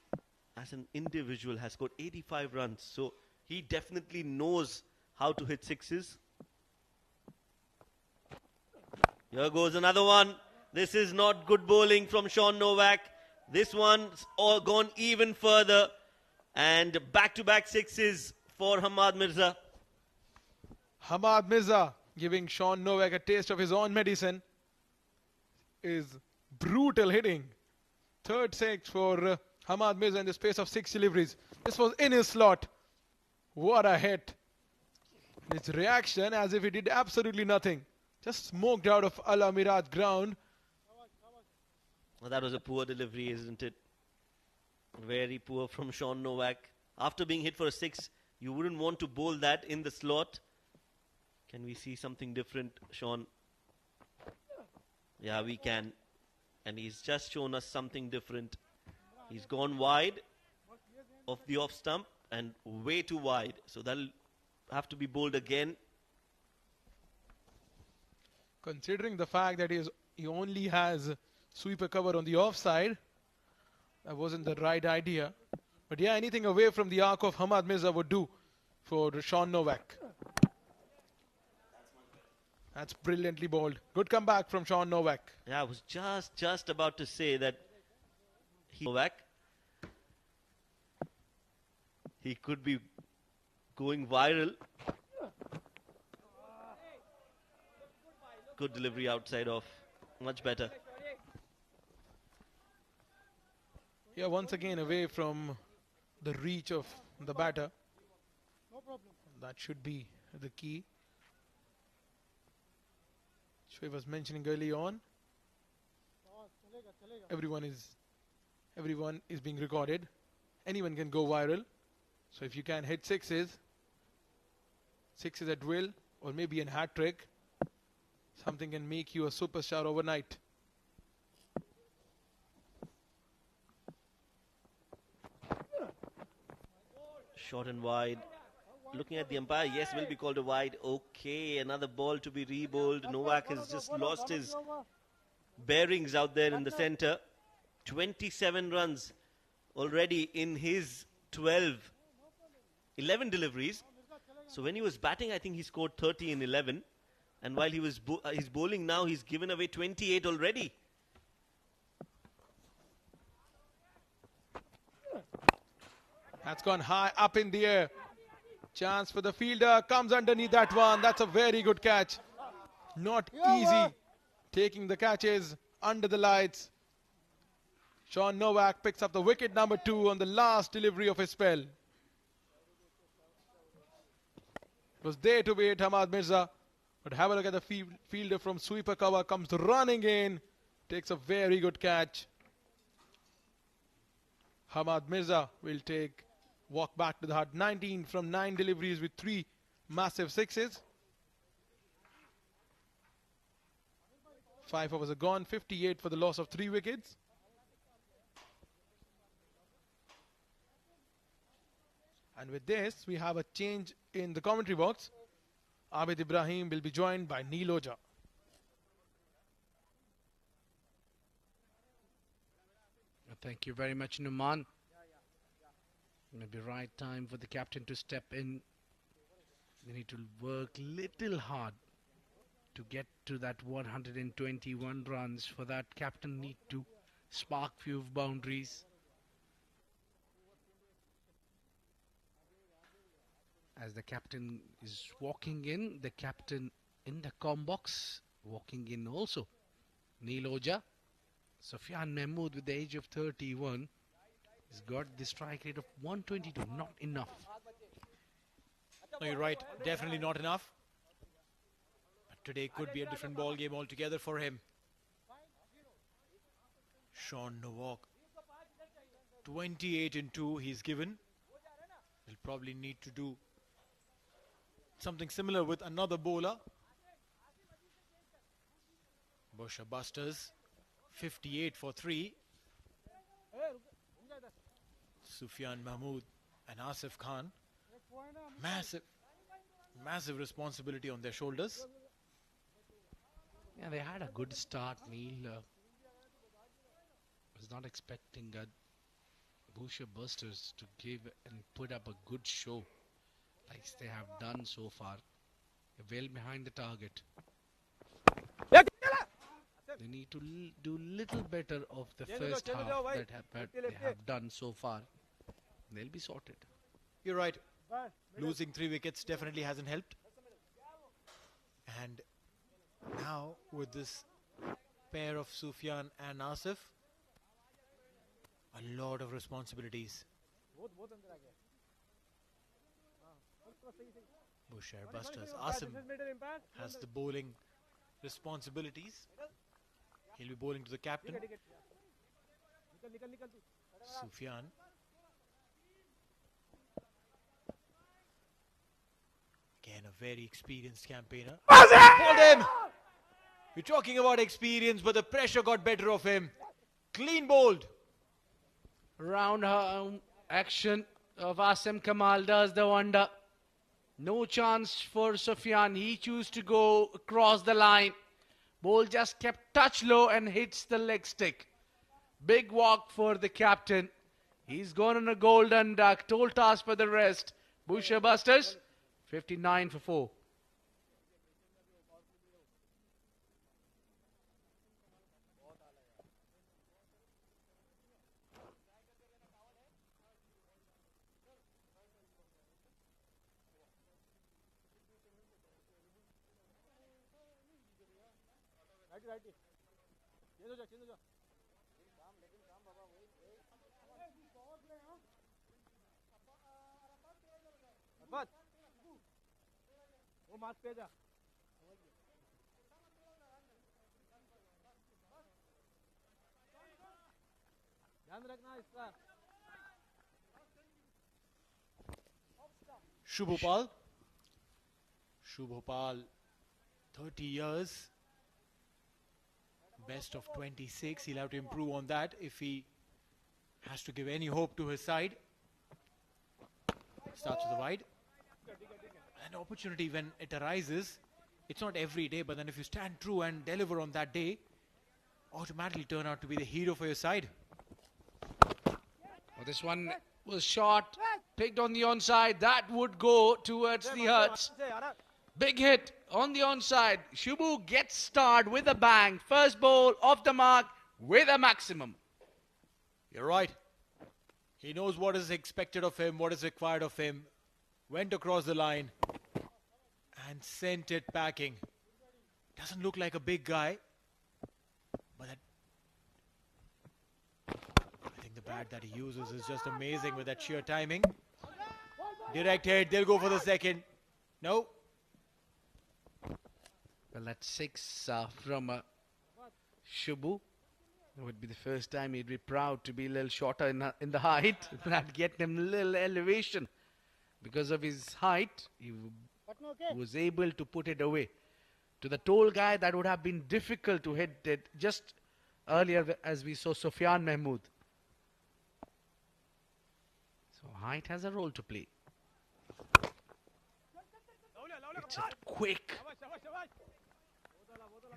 S8: as an individual, has scored 85 runs. So he definitely knows how to hit sixes. Here goes another one. This is not good bowling from Sean Novak. This one's all gone even further. And back-to-back sixes for Hamad Mirza.
S1: Hamad Mirza giving Sean Novak a taste of his own medicine. Is brutal hitting. Third six for Hamad Mirza in the space of 6 deliveries. This was in his slot. What a hit. His reaction as if he did absolutely nothing. Just smoked out of Al Amirat ground.
S8: Well, that was a poor delivery, isn't it? Very poor from Sean Novak. After being hit for a 6, you wouldn't want to bowl that in the slot. Can we see something different, Sean? Yeah, we can. And he's just shown us something different. He's gone wide of the off stump and way too wide. So that'll have to be bowled again.
S1: Considering the fact that he only has sweeper cover on the offside, that wasn't the right idea. But yeah, anything away from the arc of Hamad Mirza would do for Sean Novak. That's brilliantly bowled. Good comeback from Sean Novak.
S8: Yeah, I was just about to say that Novak, he could be going viral. Good delivery outside off. Much better.
S1: Yeah, once again away from the reach of the batter. That should be the key. Shoaib was mentioning early on. Everyone is being recorded. Anyone can go viral. So if you can hit sixes at will, or maybe a hat trick, something can make you a superstar overnight.
S8: Short and wide. Looking at the umpire, yes, will be called a wide. Okay, another ball to be re-bowled. Novak has just lost his bearings out there in the center. 27 runs already in his 11 deliveries. So when he was batting, I think he scored 30 in 11. And while he's bowling now, he's given away 28 already.
S1: That's gone high up in the air. Chance for the fielder, comes underneath that one. That's a very good catch. Not easy taking the catches under the lights. Sean Novak picks up the wicket number 2 on the last delivery of his spell. It was there to wait, Hamad Mirza. But have a look at the fielder from sweeper cover, comes running in, takes a very good catch. Hamad Mirza will walk back to the hut. 19 from 9 deliveries with 3 massive sixes. 5 overs are gone, 58 for the loss of 3 wickets. And with this, we have a change in the commentary box. Abid Ibrahim will be joined by Neil Oja.
S2: Thank you very much, Numan. Maybe right time for the captain to step in. They need to work little hard to get to that 121 runs. For that, captain need to spark few boundaries. As the captain is walking in, the captain in the comm box walking in also. Neil Oja, Sufyan Mahmood with the age of 31 has got the strike rate of 122, not enough.
S3: No, you're right, definitely not enough. But today could be a different ball game altogether for him. Sean Novak, 28 in 2 he's given. He'll probably need to do something similar with another bowler. Bousher Busters, 58 for 3. Sufyan Mahmood and Asif Khan. Massive responsibility on their shoulders.
S2: Yeah, they had a good start, Neil. Was not expecting Bousher Busters to give and put up a good show like they have done so far. They're well behind the target. They need to do little better of the first half that they have done so far. They'll be sorted.
S3: You're right. Losing 3 wickets definitely hasn't helped. And now with this pair of Sufyan and Asif, a lot of responsibilities. Bousher Busters. Asim has the bowling responsibilities. He'll be bowling to the captain. Sufyan. Again, a very experienced campaigner. Bowled him! We're talking about experience, but the pressure got better of him. Clean bowled.
S2: Round action of Asim Kamal does the wonder. No chance for Sufyan. He chose to go across the line. Ball just kept touch low and hits the leg stick. Big walk for the captain. He's gone on a golden duck. Tall task for the rest. Bousher Busters, 59 for 4.
S9: वो mark पे जा ध्यान रखना इसका
S3: Shubhopal. Shubhopal, 30 years. Best of 26. He'll have to improve on that if he has to give any hope to his side. Starts with the wide. An opportunity when it arises, it's not every day, but then if you stand true and deliver on that day, automatically turn out to be the hero for your side.
S2: Well, this one was shot, picked on the onside. That would go towards the Hertz. Big hit on the onside. Shubu gets starred with a bang. First ball off the mark with a maximum.
S3: You're right. He knows what is expected of him, what is required of him. Went across the line and sent it packing. Doesn't look like a big guy, but I think the bat that he uses is just amazing with that sheer timing. Direct hit, they'll go for the second. No.
S2: Well, that's 6 from Shubu. It would be the first time he'd be proud to be a little shorter in the height. That'd get him a little elevation. Because of his height, he was able to put it away. To the tall guy, that would have been difficult to hit it just earlier as we saw Sufyan Mahmood. So height has a role to play. It's a quick.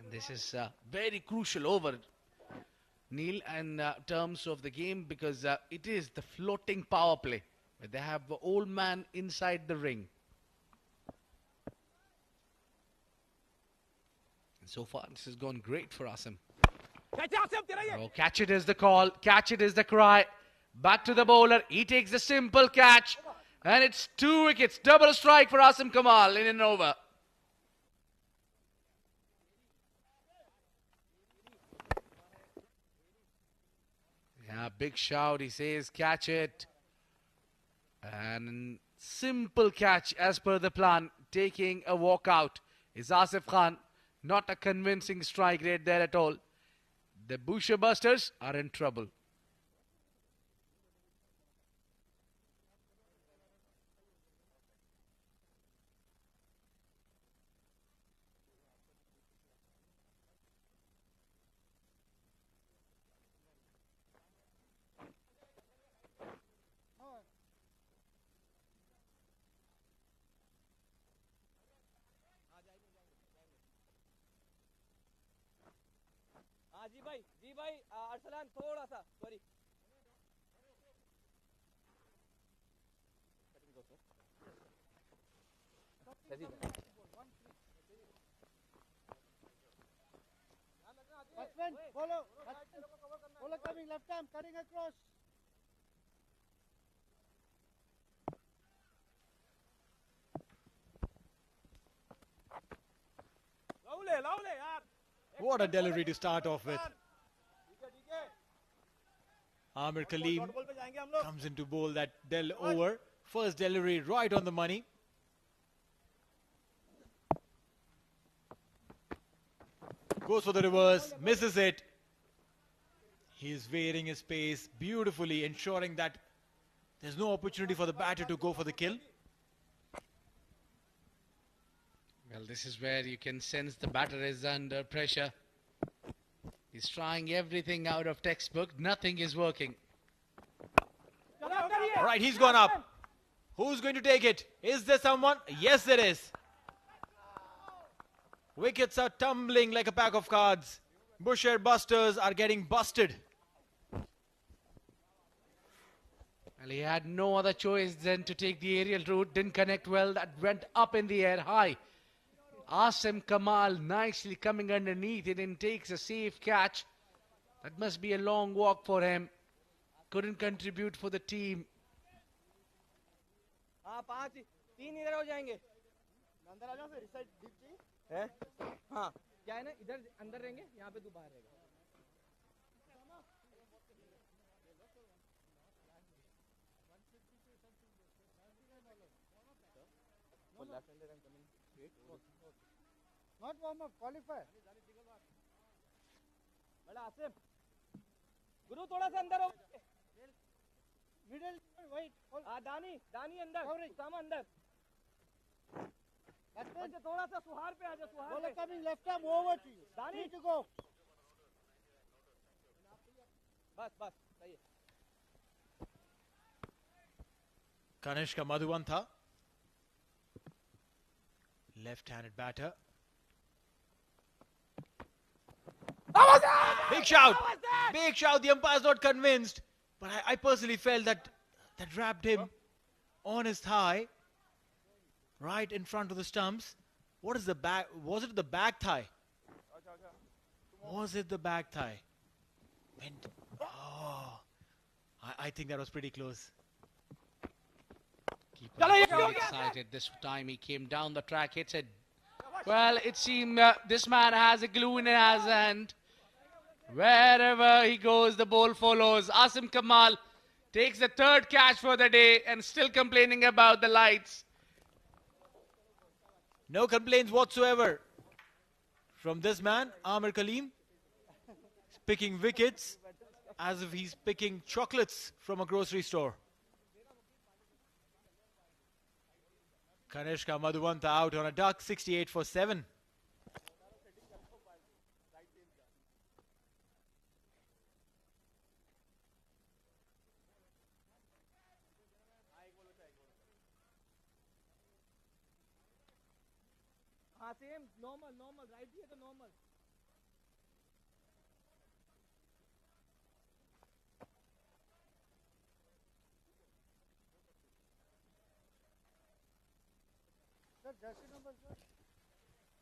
S2: And this is a very crucial over, Neil, in terms of the game, because it is the floating power play. They have the old man inside the ring. And so far, this has gone great for Asim. Oh, catch it is the call. Catch it is the cry. Back to the bowler. He takes the simple catch. And it's 2 wickets. Double strike for Asim Kamal in an over. Yeah, big shout. He says, catch it. And simple catch as per the plan. Taking a walk out is Asif Khan. Not a convincing strike rate there at all. The Bousher Busters are in trouble.
S5: जी भाई अरसलान थोड़ा सा sorry follow coming left arm cutting across लाओ ले यार
S3: What a delivery to start off with. Amir Kaleem comes in to bowl that over. First delivery right on the money. Goes for the reverse, misses it. He is varying his pace beautifully, ensuring that there's no opportunity for the batter to go for the kill.
S2: Well, this is where you can sense the batter is under pressure. He's trying everything out of textbook. Nothing is working.
S3: All right, he's gone up. Who's going to take it? Is there someone? Yes, there is. Wickets are tumbling like a pack of cards. Bousher Busters are getting busted.
S2: Well, he had no other choice than to take the aerial route. Didn't connect well. That went up in the air high. Asim Kamal nicely coming underneath it and takes a safe catch. That must be a long walk for him. Couldn't contribute for the team.
S5: हाँ पांच तीन इधर हो जाएंगे अंदर आ जाओ फिर इस साइड डीप चाहिए हैं हाँ क्या है ना इधर अंदर रहेंगे यहाँ पे तू बाहर रहेगा Not warm up, qualifier. बड़ा आसिम गुरु थोड़ा सा अंदर हो मिडिल वाइट दानी अंदर उसामा अंदर बच्चे थोड़ा सा सुहार पे आ जा सुहार पे coming left arm over to you दानी to go बस सही है
S3: Kanishka Madhuvantha, left-handed batter. Big shout! Big shout! The umpire's not convinced, but I personally felt that wrapped him on his thigh, right in front of the stumps. What is the back? Was it the back thigh? Was it the back thigh? Oh, I think that was pretty close.
S2: Keeper very excited. This time he came down the track, hits it. Well, it seemed this man has a glue in his hand. Wherever he goes, the ball follows. Asim Kamal takes the third catch for the day and still complaining about the lights.
S3: No complaints whatsoever from this man, Amir Kaleem. He's picking wickets as if he's picking chocolates from a grocery store. Kanishka Madhuvantha out on a duck, 68 for 7.
S5: हाँ same normal right ही है तो normal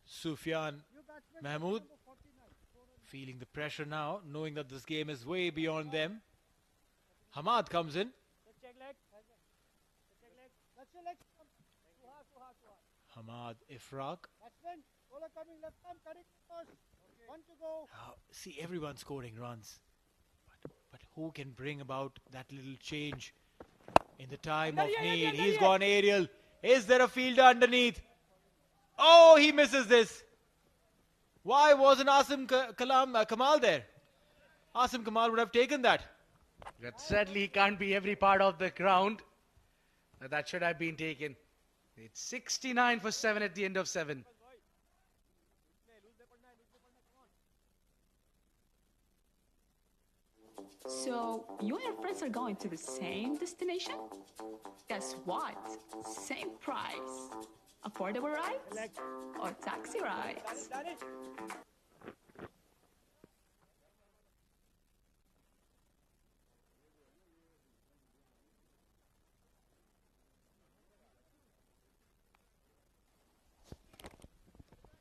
S3: Sufyan Mahmood feeling the pressure now, knowing that this game is way beyond them. Hamad comes in. Hamad Ifraq. See, everyone scoring runs. But who can bring about that little change in the time of need? He's gone aerial. Is there a fielder underneath? Oh, he misses this. Why wasn't Kamal there? Asim Kamal would have taken that.
S2: But sadly, he can't be every part of the ground. That should have been taken. It's 69 for 7 at the end of 7.
S10: So, you and your friends are going to the same destination? Guess what? Same price. Affordable rides or taxi rides?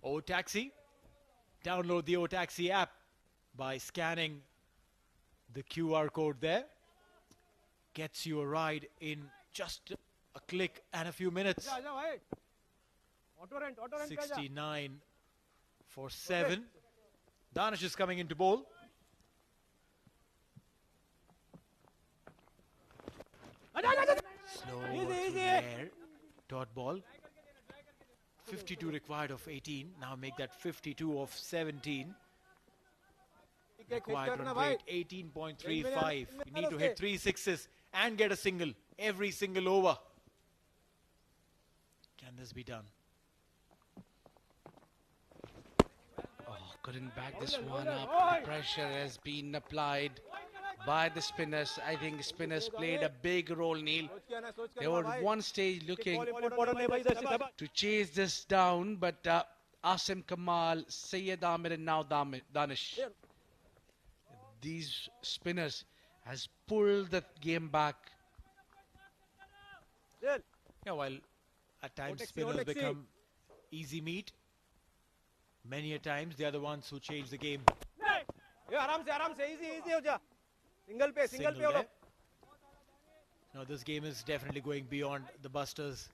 S3: O Taxi. Download the O Taxi app by scanning the QR code there. Gets you a ride in just a click and a few minutes. 69 for 7. Danish is coming into bowl. Slow through the air. Dot ball. 52 required of 18. Now make that 52 of 17. Required run rate 18.35. You need to hit 3 sixes and get a single every single over. Can this be done?
S2: Oh, couldn't back this one up. The pressure has been applied by the spinners. I think spinners played a big role, Neil. They were at one stage looking to chase this down, but Asim Kamal, Syed Amir and now Danish. These spinners has pulled the game back.
S3: Yeah, while at times spinners become easy meat, many a times they are the ones who change the game.
S5: Single pay.
S3: Now this game is definitely going beyond the Busters.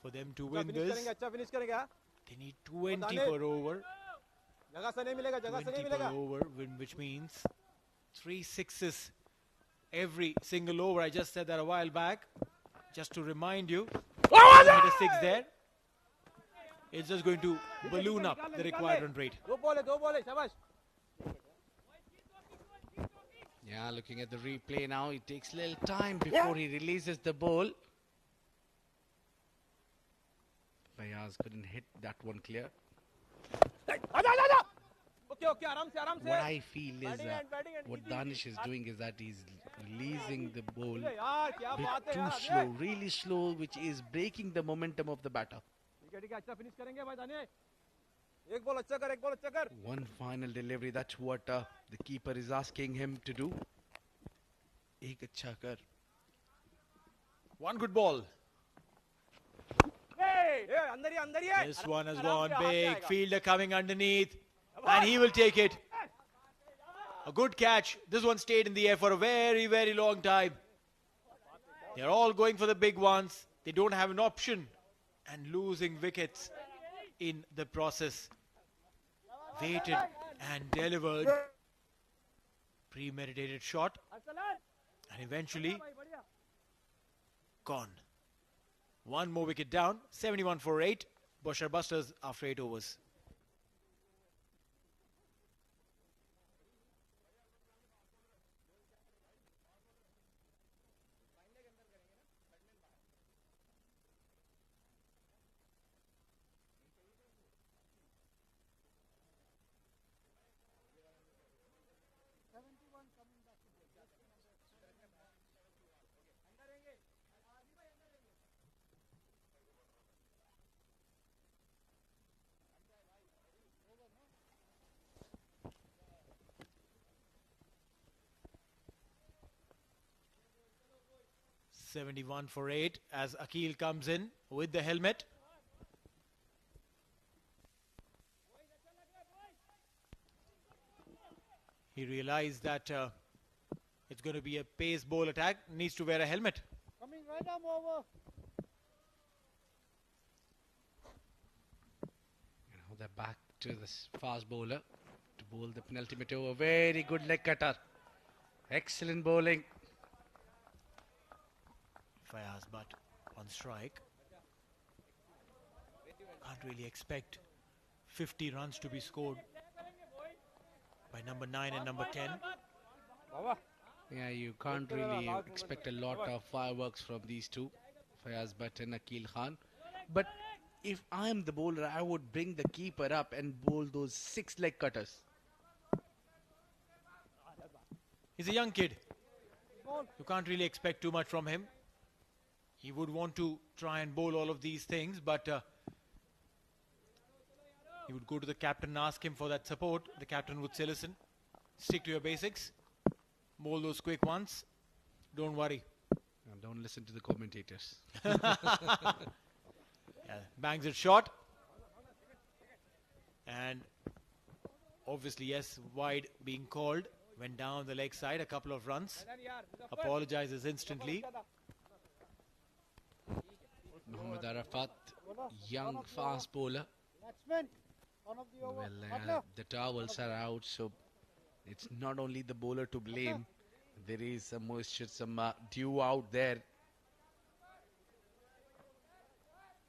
S3: For them to win this, they need 20 per over. 20 per over, which means 3 sixes every single over. I just said that a while back. Just to remind you, hit a 6 there. It's just going to balloon up the required run rate.
S2: Yeah, looking at the replay now, it takes a little time before he releases the ball. Fayaz couldn't hit that one clear. What I feel is what Danish is doing is that he's releasing the ball a bit too slow, really slow, which is breaking the momentum of the batter. One final delivery, that's what the keeper is asking him to do. Ek acha kar.
S3: One good ball. This one has gone big. Fielder coming underneath. And he will take it. A good catch. This one stayed in the air for a very, very long time. They're all going for the big ones. They don't have an option. And losing wickets in the process. Waited and delivered. Premeditated shot. And eventually gone. One more wicket down. 71 for 8. Bousher Busters after 8 overs. $71 for 8 as Akil comes in with the helmet. He realized that it's going to be a pace bowl attack. Needs to wear a helmet.
S9: Coming right arm over.
S2: Now they're back to this fast bowler to bowl the penultimate over. Very good leg cutter. Excellent bowling.
S3: Fayaz but on strike. Can't really expect 50 runs to be scored by number 9 and number 10.
S2: Yeah, you can't really expect a lot of fireworks from these two, Fayaz Butt and Akil Khan. But if I'm the bowler, I would bring the keeper up and bowl those 6 leg cutters.
S3: He's a young kid. You can't really expect too much from him. He would want to try and bowl all of these things, but he would go to the captain and ask him for that support. The captain would say, listen, stick to your basics. Bowl those quick ones. Don't worry.
S2: And don't listen to the commentators.
S3: Yeah, bangs it short. And obviously, yes, wide being called. Went down the leg side, a couple of runs. Apologizes instantly.
S2: Mohammad Arafat, young fast bowler. Well, the towels are out, so it's not only the bowler to blame. There is some moisture, some dew out there.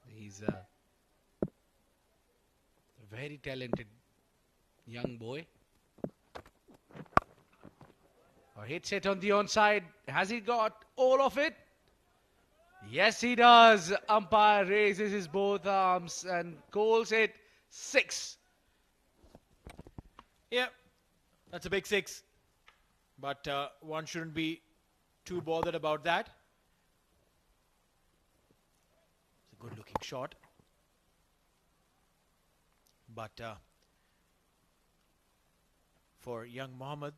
S2: He's a very talented young boy. Hits it on the onside. Has he got all of it? Yes, he does. Umpire raises his both arms and calls it 6.
S3: Yeah, that's a big 6. But one shouldn't be too bothered about that. It's a good looking shot. But for young Mohammad,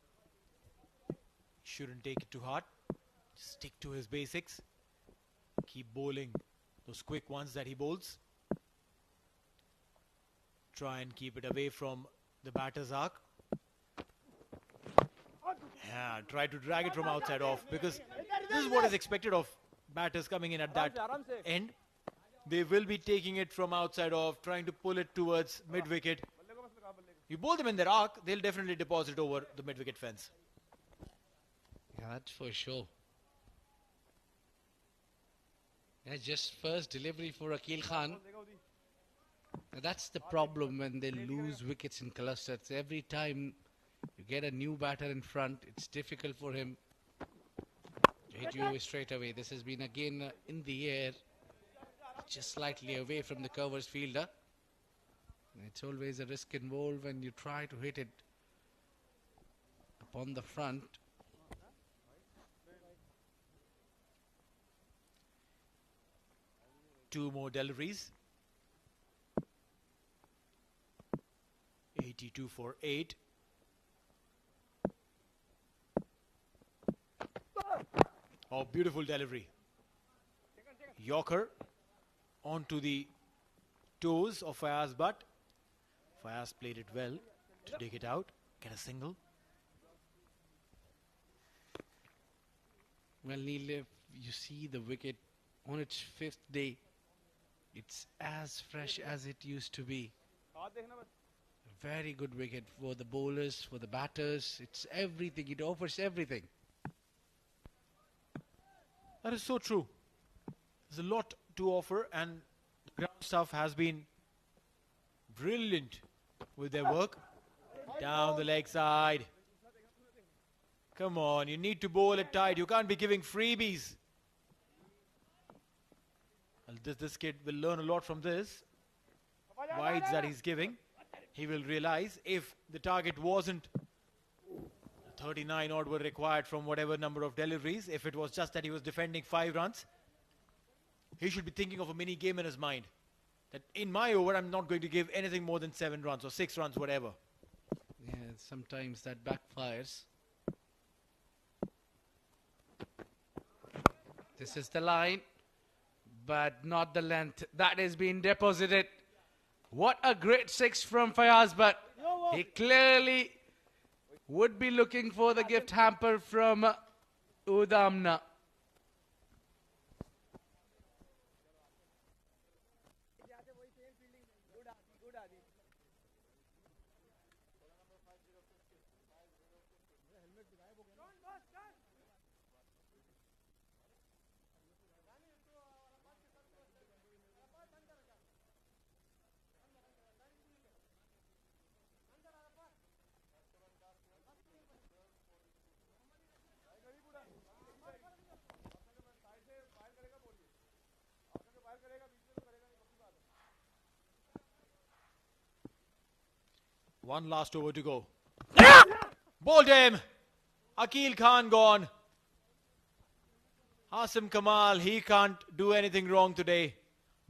S3: shouldn't take it to heart. Stick to his basics. Keep bowling those quick ones that he bowls. Try and keep it away from the batter's arc. Yeah, try to drag it from outside off, because this is what is expected of batters coming in at that end. They will be taking it from outside off, trying to pull it towards mid-wicket. You bowl them in their arc, they'll definitely deposit over the mid-wicket fence.
S2: Yeah, that's for sure. Yeah, just first delivery for Akil Khan. Now that's the problem when they lose wickets in clusters. Every time you get a new batter in front, it's difficult for him to hit you away straight away. This has been again in the air, just slightly away from the covers fielder. It's always a risk involved when you try to hit it upon the front.
S3: Two more deliveries. 82 for 8. Oh, beautiful delivery. Yorker onto the toes of Fayaz Butt. Fayaz played it well to dig it out, get a single.
S2: Well, Neil, if you see the wicket on its 5th day, it's as fresh as it used to be. A very good wicket for the bowlers, for the batters. It's everything. It offers everything.
S3: That is so true. There's a lot to offer, and the ground staff has been brilliant with their work. Down the leg side. Come on, you need to bowl it tight. You can't be giving freebies. Well, this kid will learn a lot from this. Wides that he's giving. He will realize if the target wasn't 39 odd were required from whatever number of deliveries, if it was just that he was defending 5 runs, he should be thinking of a mini game in his mind. That in my over, I'm not going to give anything more than 7 runs or 6 runs, whatever.
S2: Yeah, sometimes that backfires. This is the line, but not the length. That has been deposited. What a great 6 from Fayaz, but he clearly would be looking for the gift hamper from Udamna.
S3: One last over to go. Bowled him. Akil Khan gone. Asim Kamal, he can't do anything wrong today.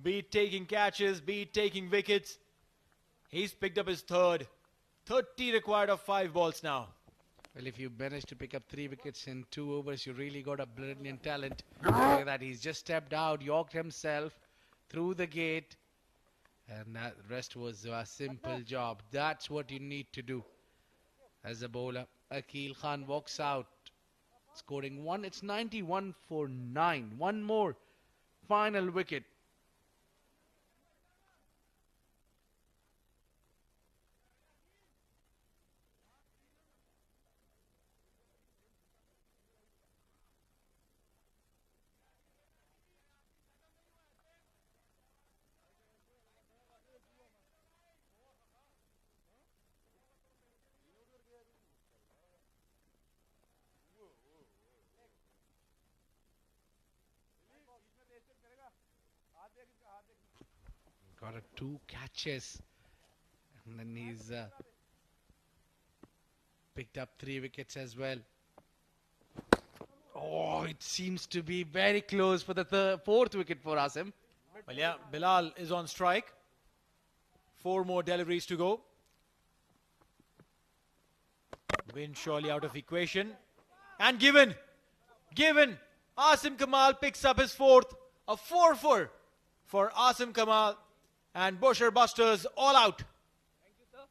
S3: Be it taking catches, be it taking wickets. He's picked up his third. 30 required of 5 balls now.
S2: Well, if you manage to pick up 3 wickets in 2 overs, you really got a brilliant talent. Look at that, he's just stepped out, yorked himself through the gate. And that rest was a simple job. That's what you need to do as a bowler. Akil Khan walks out, scoring 1. It's 91 for 9. One more final wicket. Got 2 catches, and then he's picked up 3 wickets as well. Oh, it seems to be very close for the 4th wicket for Asim.
S3: Well, yeah, Bilal is on strike. 4 more deliveries to go. Win surely out of equation. And given. Asim Kamal picks up his 4th. A 4-4 for Asim Kamal. And Bousher Busters all out.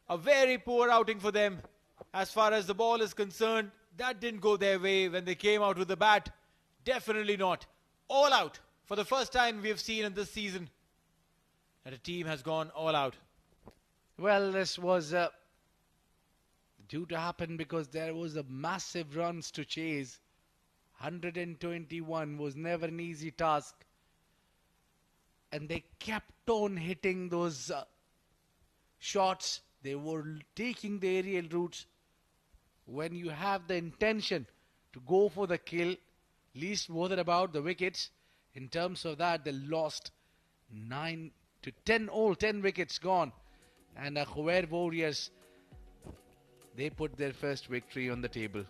S3: A very poor outing for them. As far as the ball is concerned, that didn't go their way when they came out with the bat. Definitely not. All out. For the first time we have seen in this season that a team has gone all out.
S2: Well, this was due to happen because there was a massive runs to chase. 121 was never an easy task. And they kept on hitting those shots. They were taking the aerial routes. When you have the intention to go for the kill, least bother about the wickets. In terms of that, they lost 9 to 10, all 10 wickets gone. And the Khuwair Warriors, they put their first victory on the table.